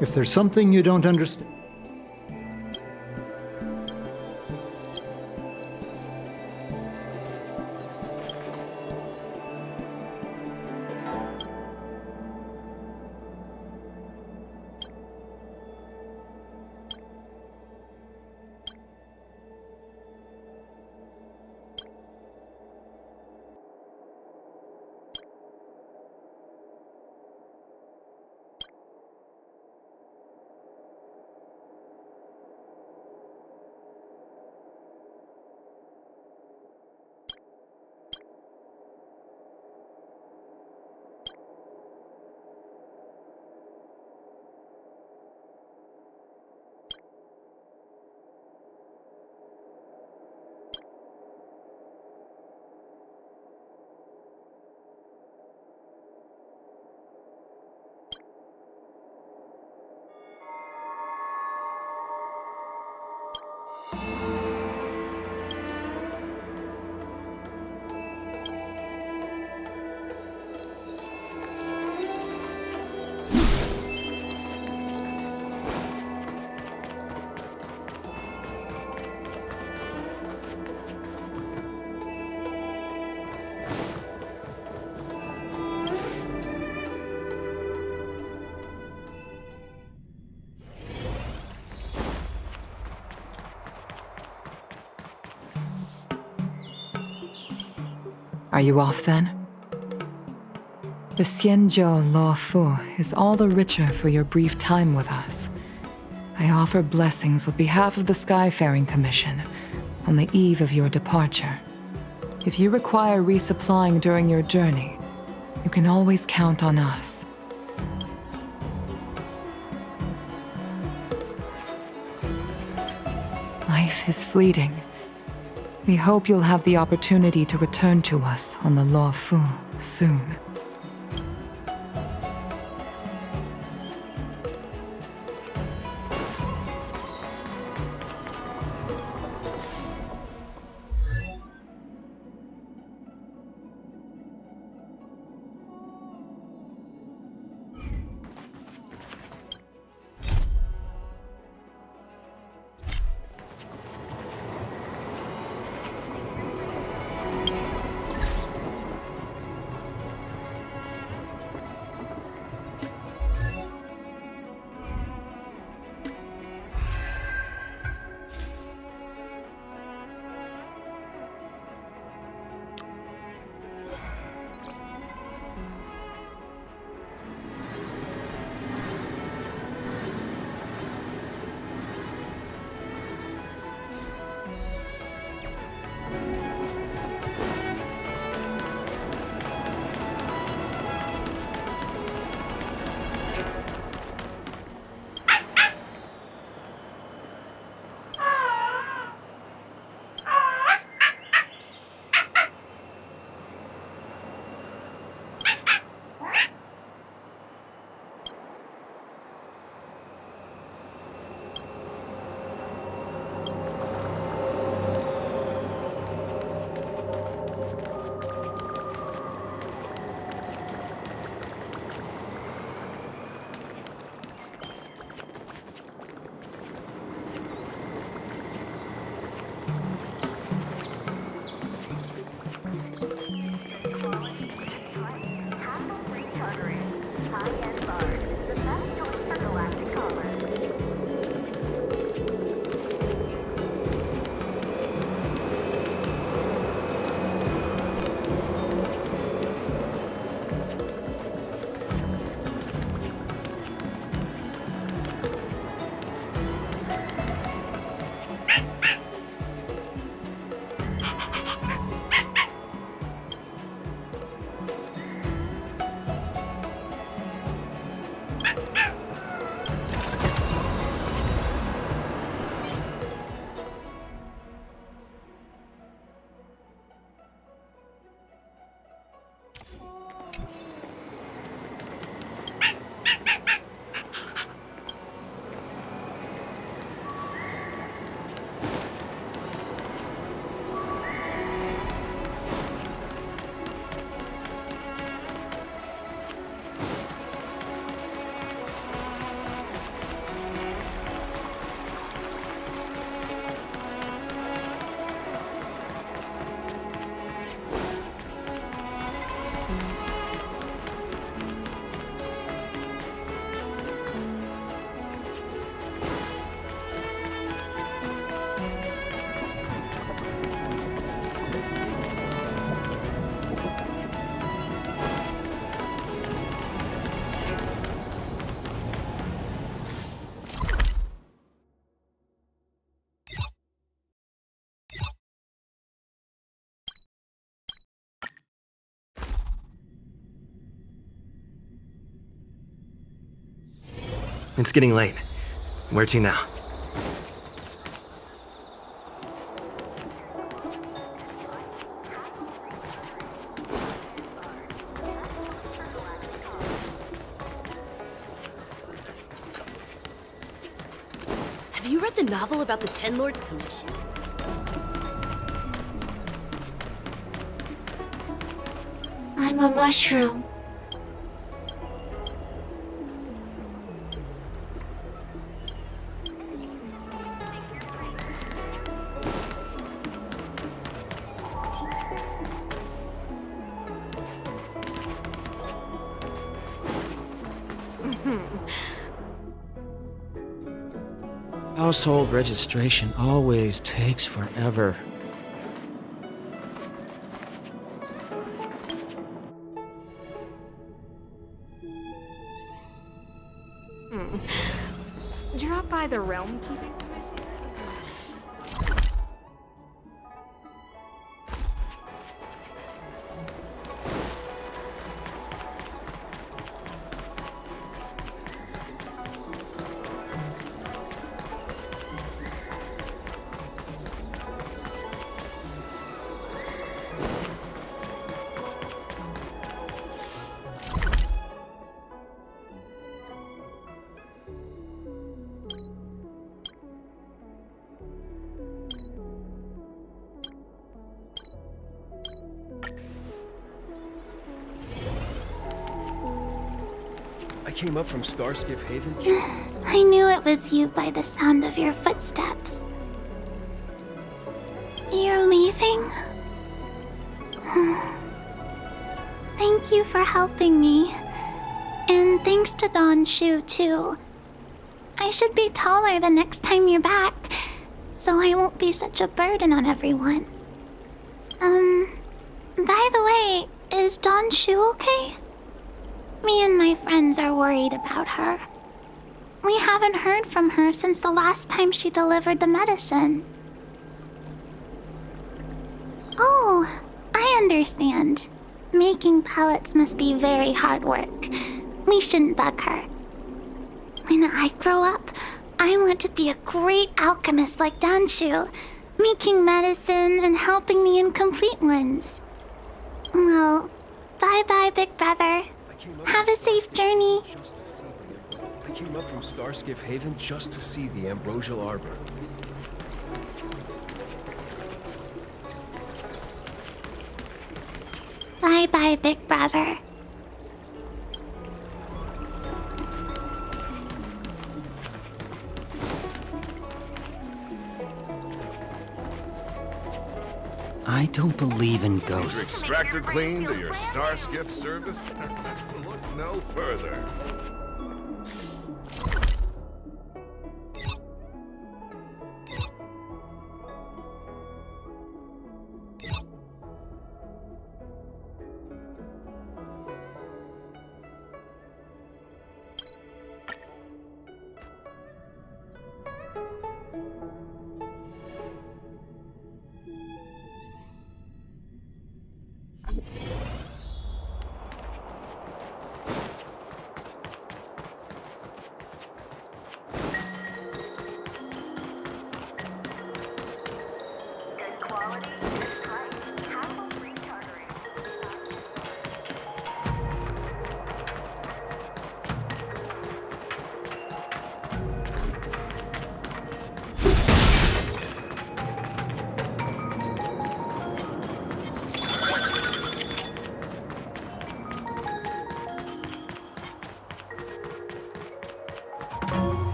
If there's something you don't understand... Are you off then? The Xianzhou Luofu is all the richer for your brief time with us. I offer blessings on behalf of the Skyfaring Commission on the eve of your departure. If you require resupplying during your journey, you can always count on us. Life is fleeting. We hope you'll have the opportunity to return to us on the Luofu soon. It's getting late. Where to now? Have you read the novel about the Ten Lords Commission? I'm a mushroom. Household registration always takes forever. by the realm keeping? I came up from Starskiff Haven. I knew it was you by the sound of your footsteps. You're leaving? Thank you for helping me. And thanks to Don Shu, too. I should be taller the next time you're back, so I won't be such a burden on everyone. By the way, is Don Shu okay? Me and my friends are worried about her. We haven't heard from her since the last time she delivered the medicine. Oh, I understand. Making pellets must be very hard work. We shouldn't bug her. When I grow up, I want to be a great alchemist like Danshu, making medicine and helping the incomplete ones. Well, bye-bye, big brother. Have a safe journey. I came up from Starskiff Haven just to see the Ambrosial Arbor. Bye-bye, big brother. I don't believe in Need your ghosts. extractor cleaned or your Starskiff serviced? Look no further.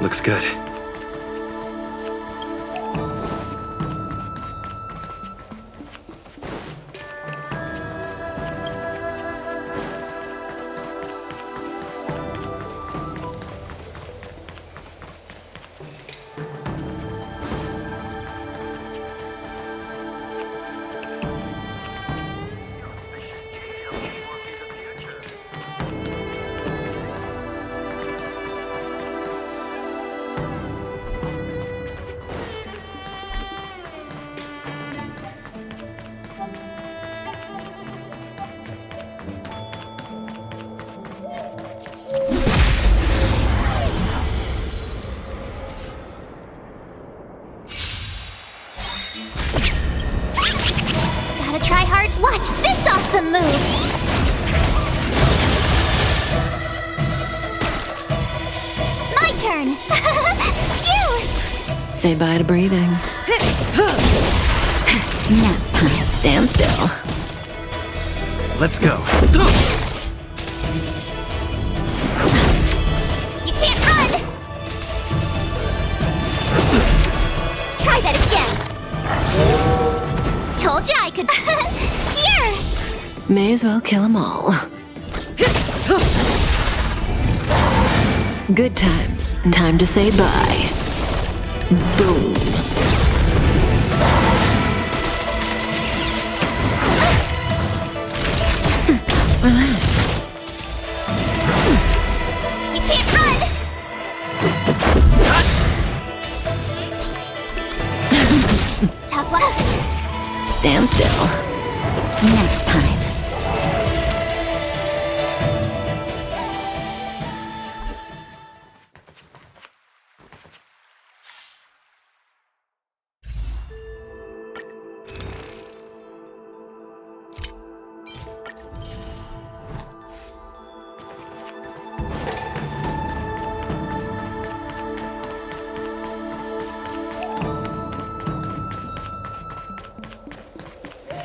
Looks good. Gotta try hard. Watch this awesome move! My turn! Phew! Say bye to breathing. Nap time. Stand still. Let's go. You can't run! Try that again! Told you I could. Here! May as well kill them all. Good times. Time to say bye. Boom. Relax. You can't run! Tough luck. Stand still. Nap time.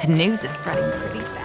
The news is spreading pretty fast.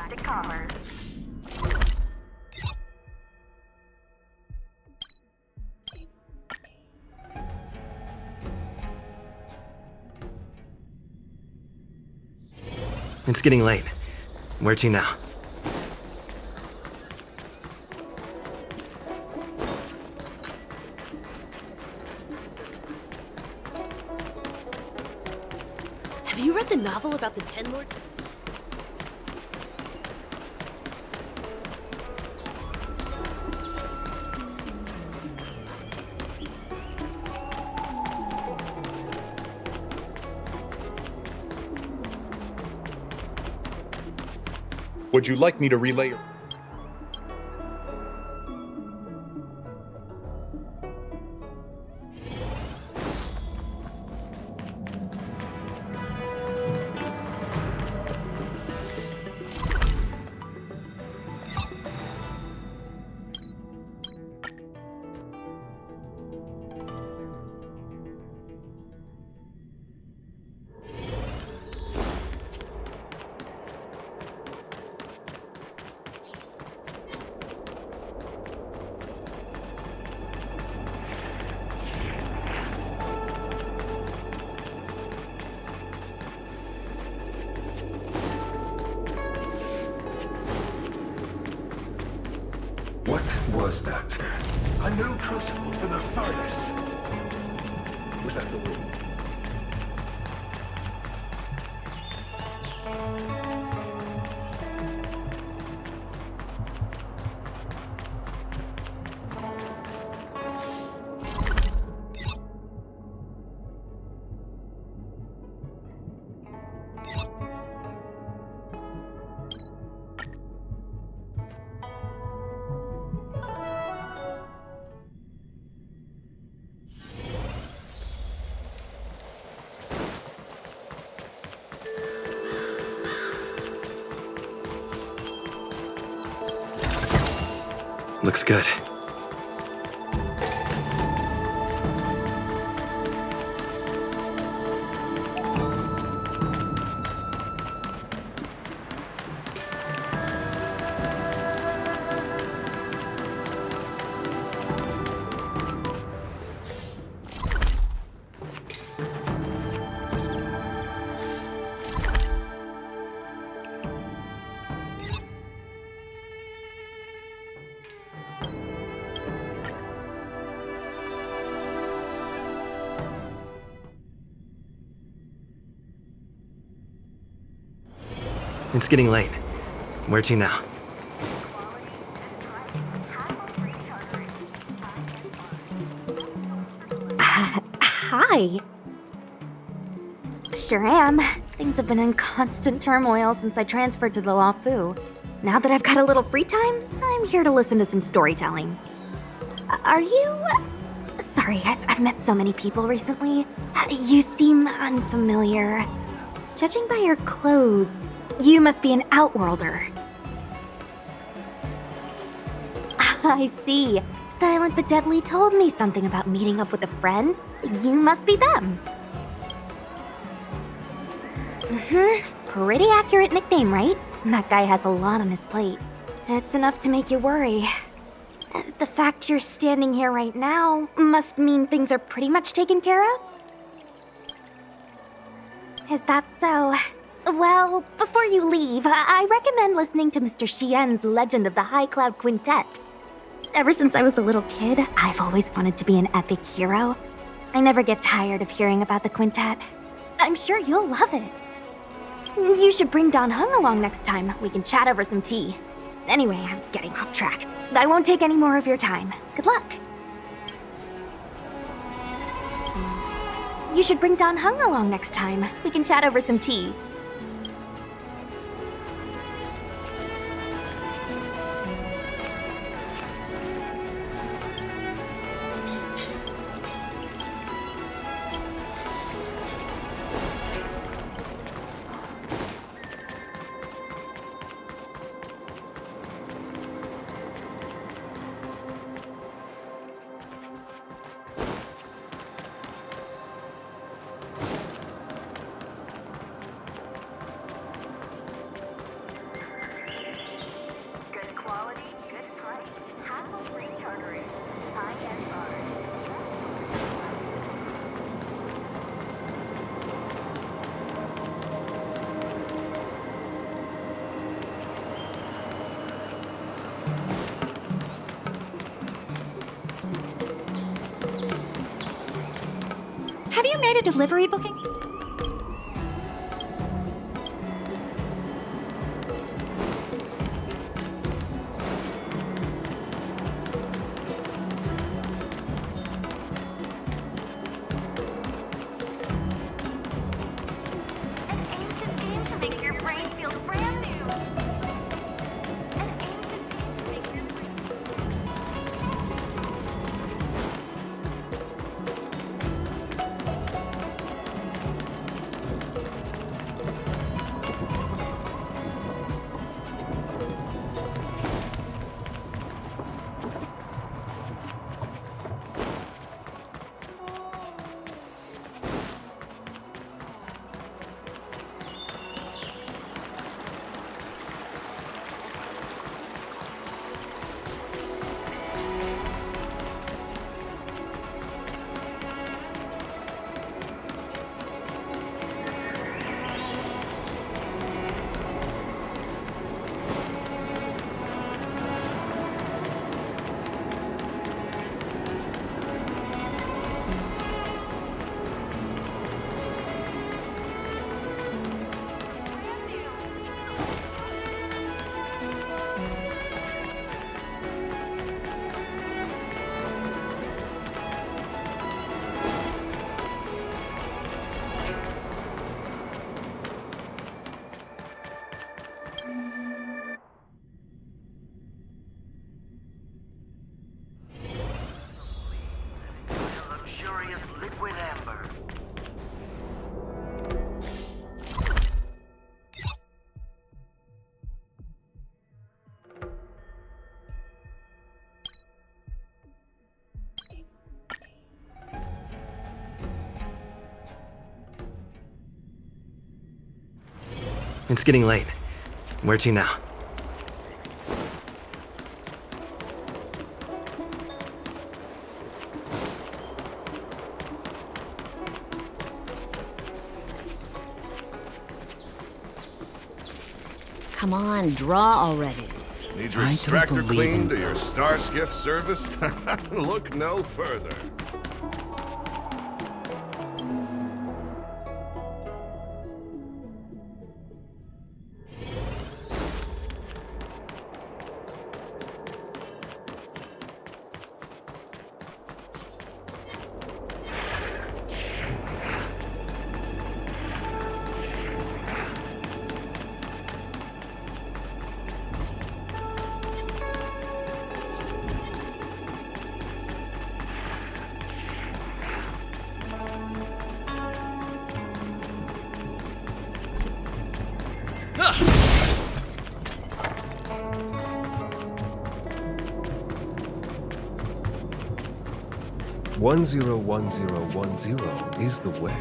Galactic Commerce. It's getting late. Where to now? Have you read the novel about the Ten Lords? Would you like me to relay your... What was that? A new crucible from the furnace. Was that the wind? Looks good. It's getting late. Where to now? Hi. Sure am. Things have been in constant turmoil since I transferred to the Luofu. Now that I've got a little free time, I'm here to listen to some storytelling. Are you... Sorry, I've met so many people recently. You seem unfamiliar. Judging by your clothes, you must be an Outworlder. I see. Silent but Deadly told me something about meeting up with a friend. You must be them. Pretty accurate nickname, right? That guy has a lot on his plate. It's enough to make you worry. The fact you're standing here right now must mean things are pretty much taken care of? Is that so? Well, before you leave, I recommend listening to Mr. Xian's Legend of the High Cloud Quintet. Ever since I was a little kid, I've always wanted to be an epic hero. I never get tired of hearing about the quintet. I'm sure you'll love it. You should bring Don Hung along next time. We can chat over some tea. Anyway, I'm getting off track. I won't take any more of your time. Good luck. You should bring Don Hung along next time. We can chat over some tea. Have you made a delivery booking? It's getting late. Where to now? Come on, draw already. Need your extractor cleaned or your star skiff serviced? Look no further. Ah! 101010 is the way.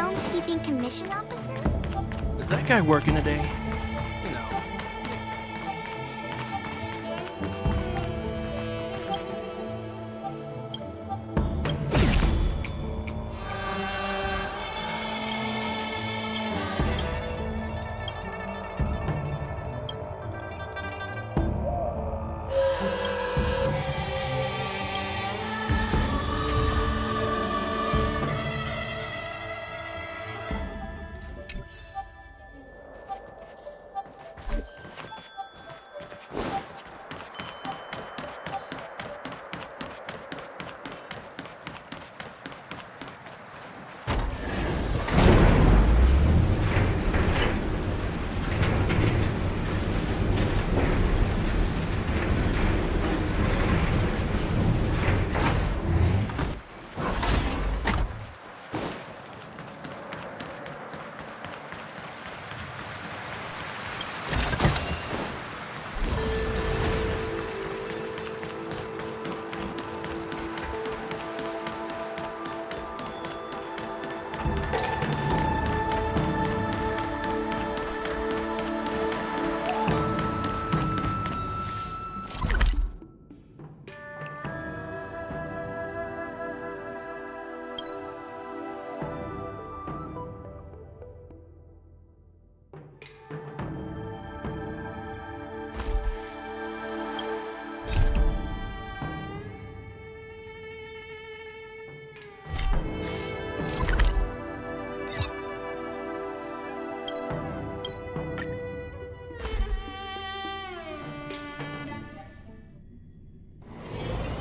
Film-keeping commission officer? Is that guy working today? You know.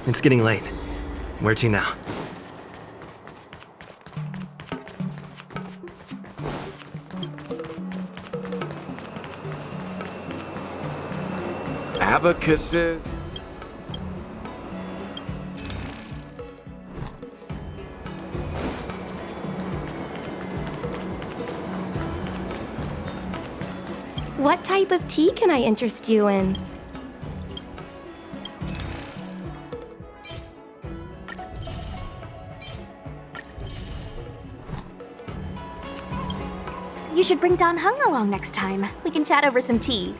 It's getting late. Where to now? Abacuses? What type of tea can I interest you in? You should bring Don Hung along next time. We can chat over some tea.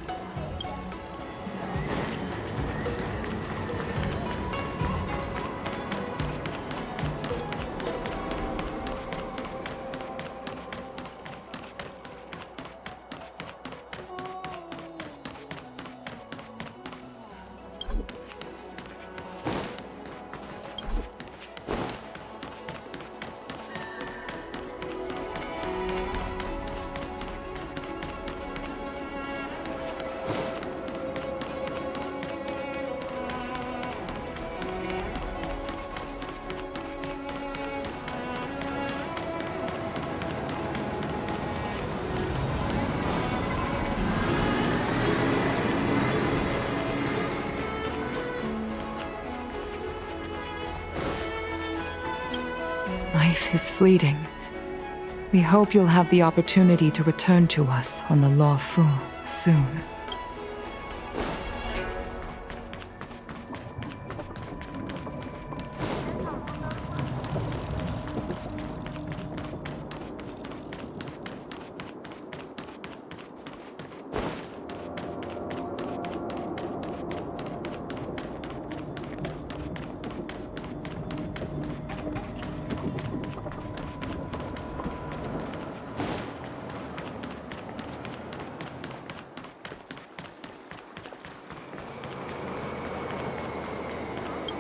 Life is fleeting. We hope you'll have the opportunity to return to us on the Luofu soon.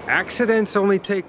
Accidents only take...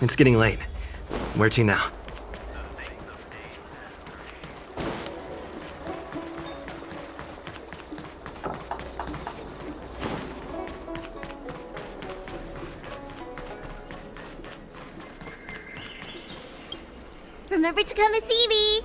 It's getting late. Where to now? Remember to come and see me.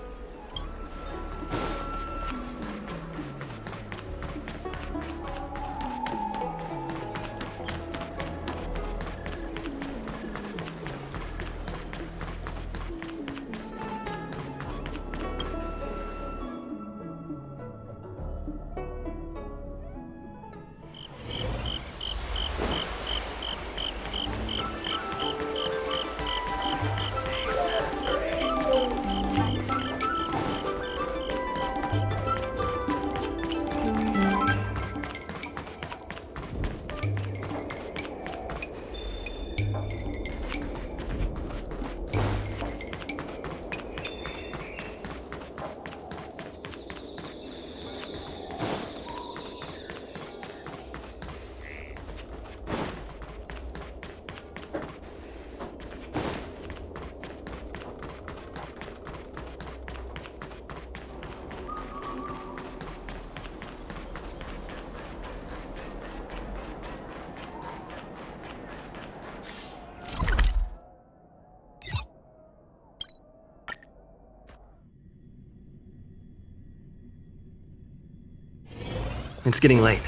It's getting late.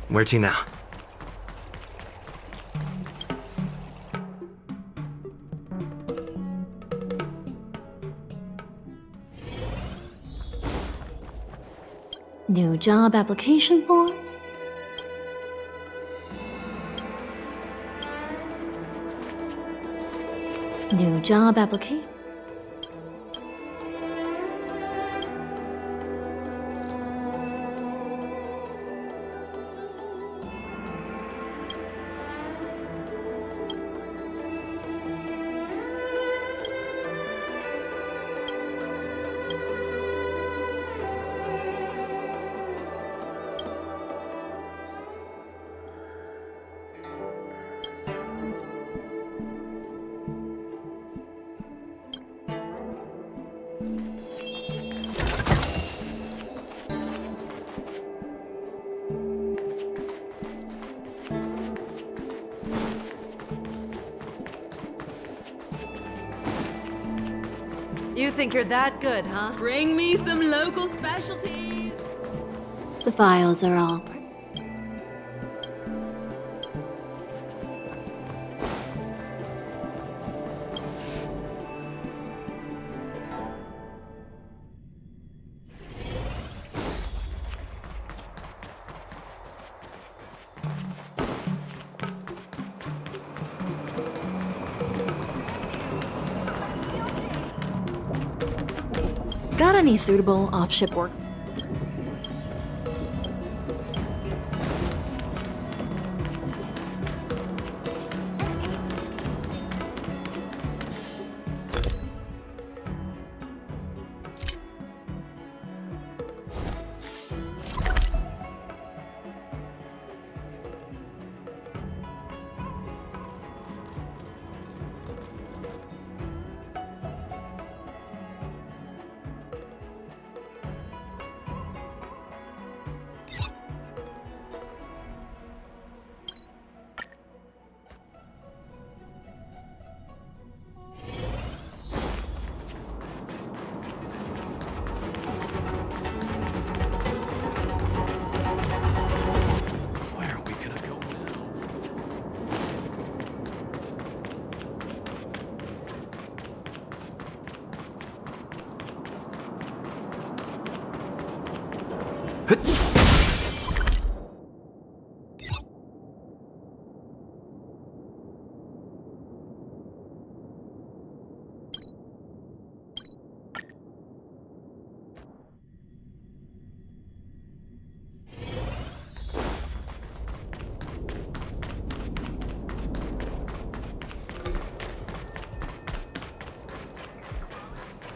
Where to now? New job application forms? New job application? You think you're that good, huh? Bring me some local specialties. The files are all... Got any suitable off-ship work?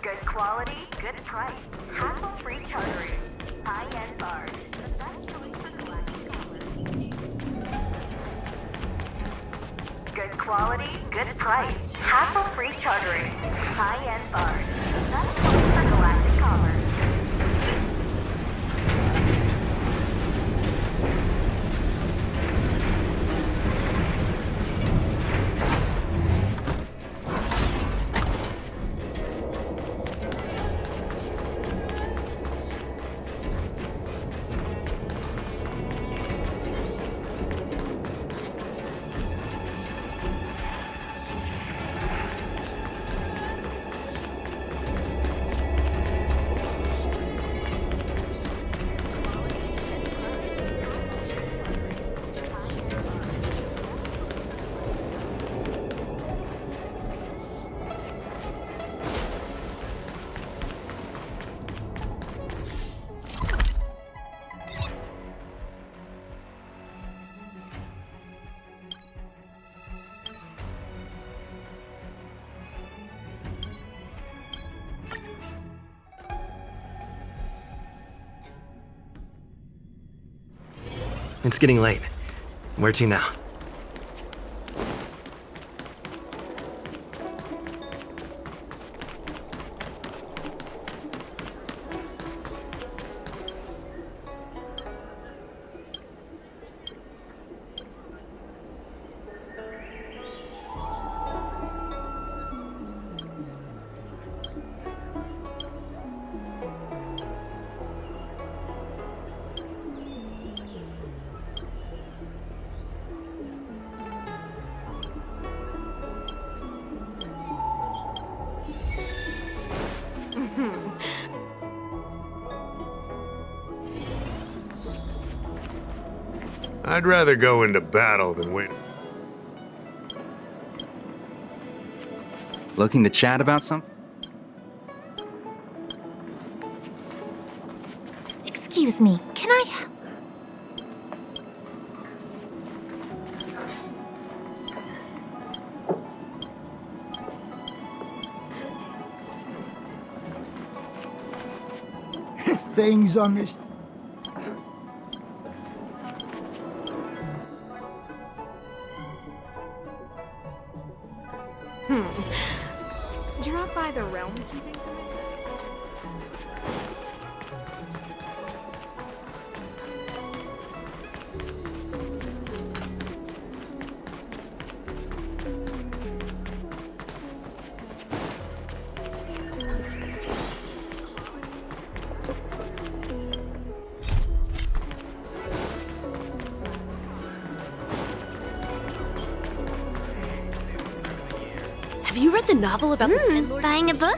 Good quality, good price. Hassle-free chartering. High-end bars. The best choice for galactic travelers. Good quality, good price. Hassle-free chartering. High-end bars. That's for galactic commerce. It's getting late. Where to now? I'd rather go into battle than win. Looking to chat about something? Excuse me, can I help? Things on this. Drop by the realm keeping. Have you read the novel about the Ten Lords? Buying a book?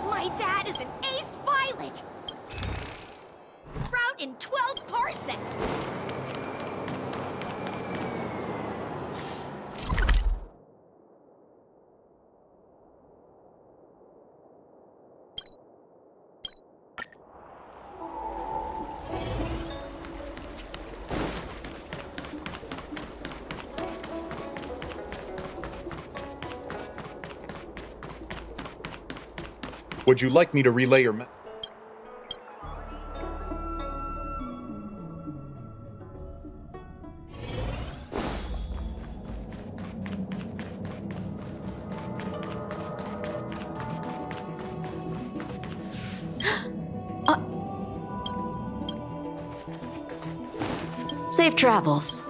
My dad is an ace pilot! Route in 12 parsecs! Would you like me to relay your Safe travels.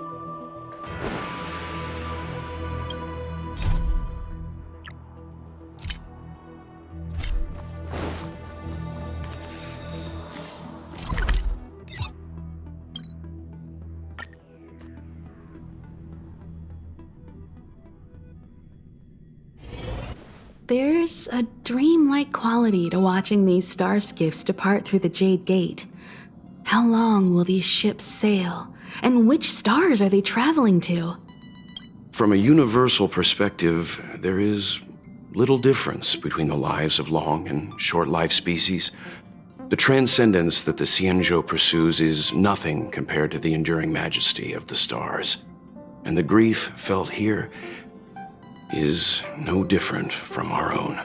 There's a dreamlike quality to watching these star skiffs depart through the Jade Gate. How long will these ships sail? And which stars are they traveling to? From a universal perspective, there is little difference between the lives of long and short-lived species. The transcendence that the Xianzhou pursues is nothing compared to the enduring majesty of the stars. And the grief felt here is no different from our own.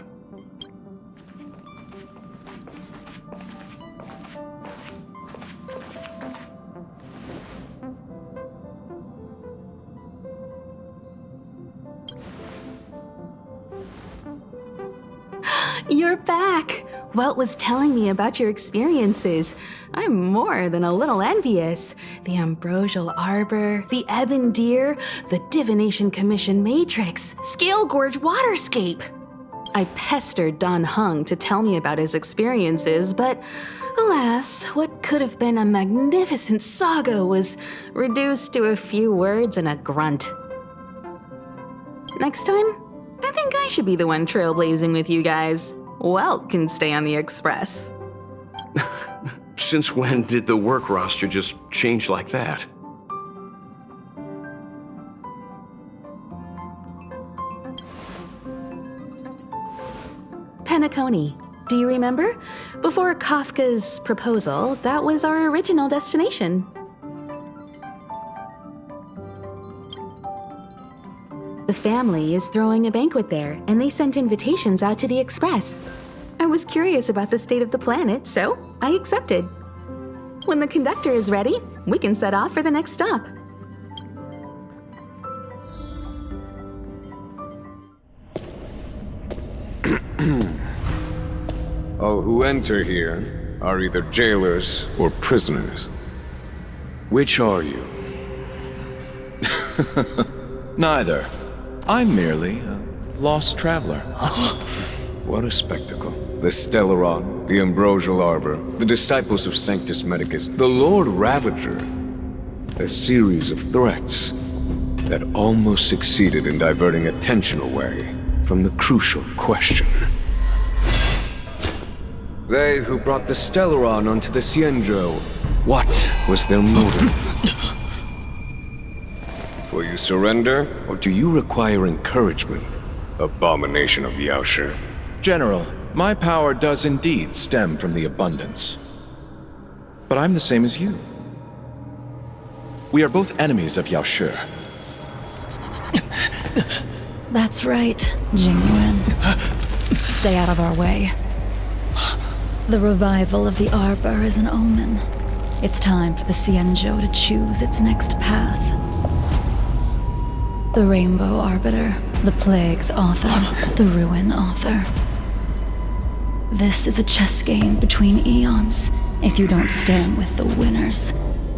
You're back! Welt was telling me about your experiences. I'm more than a little envious. The Ambrosial Arbor, the Ebon Deer, the Divination Commission Matrix, Scale Gorge Waterscape. I pestered Don Hung to tell me about his experiences, but alas, what could have been a magnificent saga was reduced to a few words and a grunt. Next time, I think I should be the one trailblazing with you guys. Welt can stay on the Express. Since when did the work roster just change like that? Penacony. Do you remember? Before Kafka's proposal, that was our original destination. The family is throwing a banquet there, and they sent invitations out to the Express. I was curious about the state of the planet, so I accepted. When the conductor is ready, we can set off for the next stop. All who enter here are either jailers or prisoners. Which are you? Neither. I'm merely a lost traveler. What a spectacle. The Stellaron, the Ambrosial Arbor, the Disciples of Sanctus Medicus, the Lord Ravager. A series of threats that almost succeeded in diverting attention away from the crucial question. They who brought the Stellaron onto the Xianzhou, what was their motive? Will you surrender, or do you require encouragement, abomination of Yaoshi? General, my power does indeed stem from the abundance. But I'm the same as you. We are both enemies of Yaoshi. That's right, Jingwen. Stay out of our way. The revival of the Arbor is an omen. It's time for the Xianzhou to choose its next path. The Rainbow Arbiter, the Plague's author, the Ruin author. This is a chess game between eons. If you don't stand with the winners,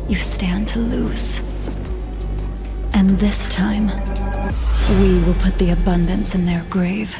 you stand to lose. And this time, we will put the abundance in their grave.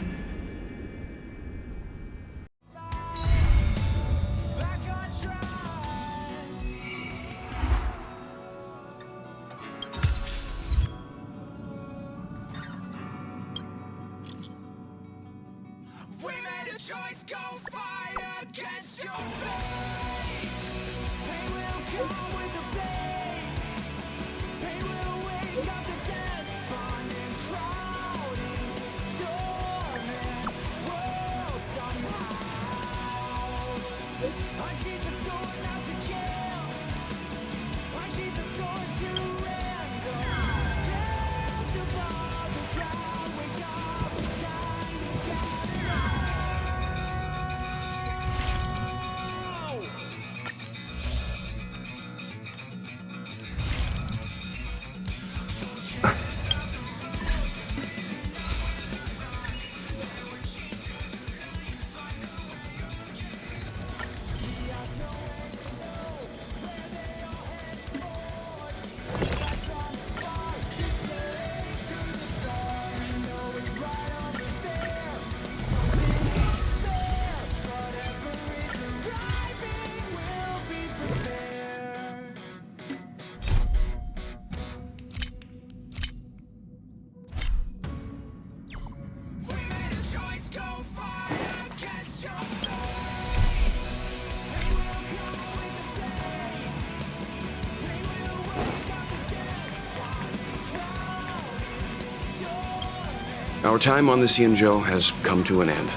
Our time on the Xianzhou has come to an end.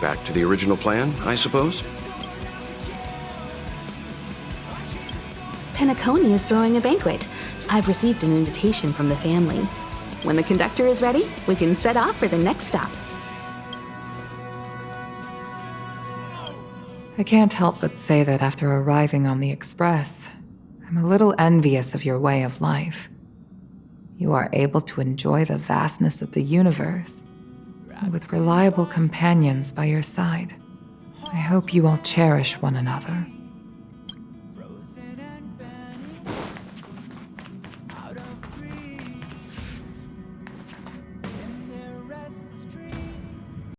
Back to the original plan, I suppose? Penacony is throwing a banquet. I've received an invitation from the family. When the conductor is ready, we can set off for the next stop. I can't help but say that after arriving on the Express, I'm a little envious of your way of life. You are able to enjoy the vastness of the universe, and with reliable companions by your side. I hope you all cherish one another.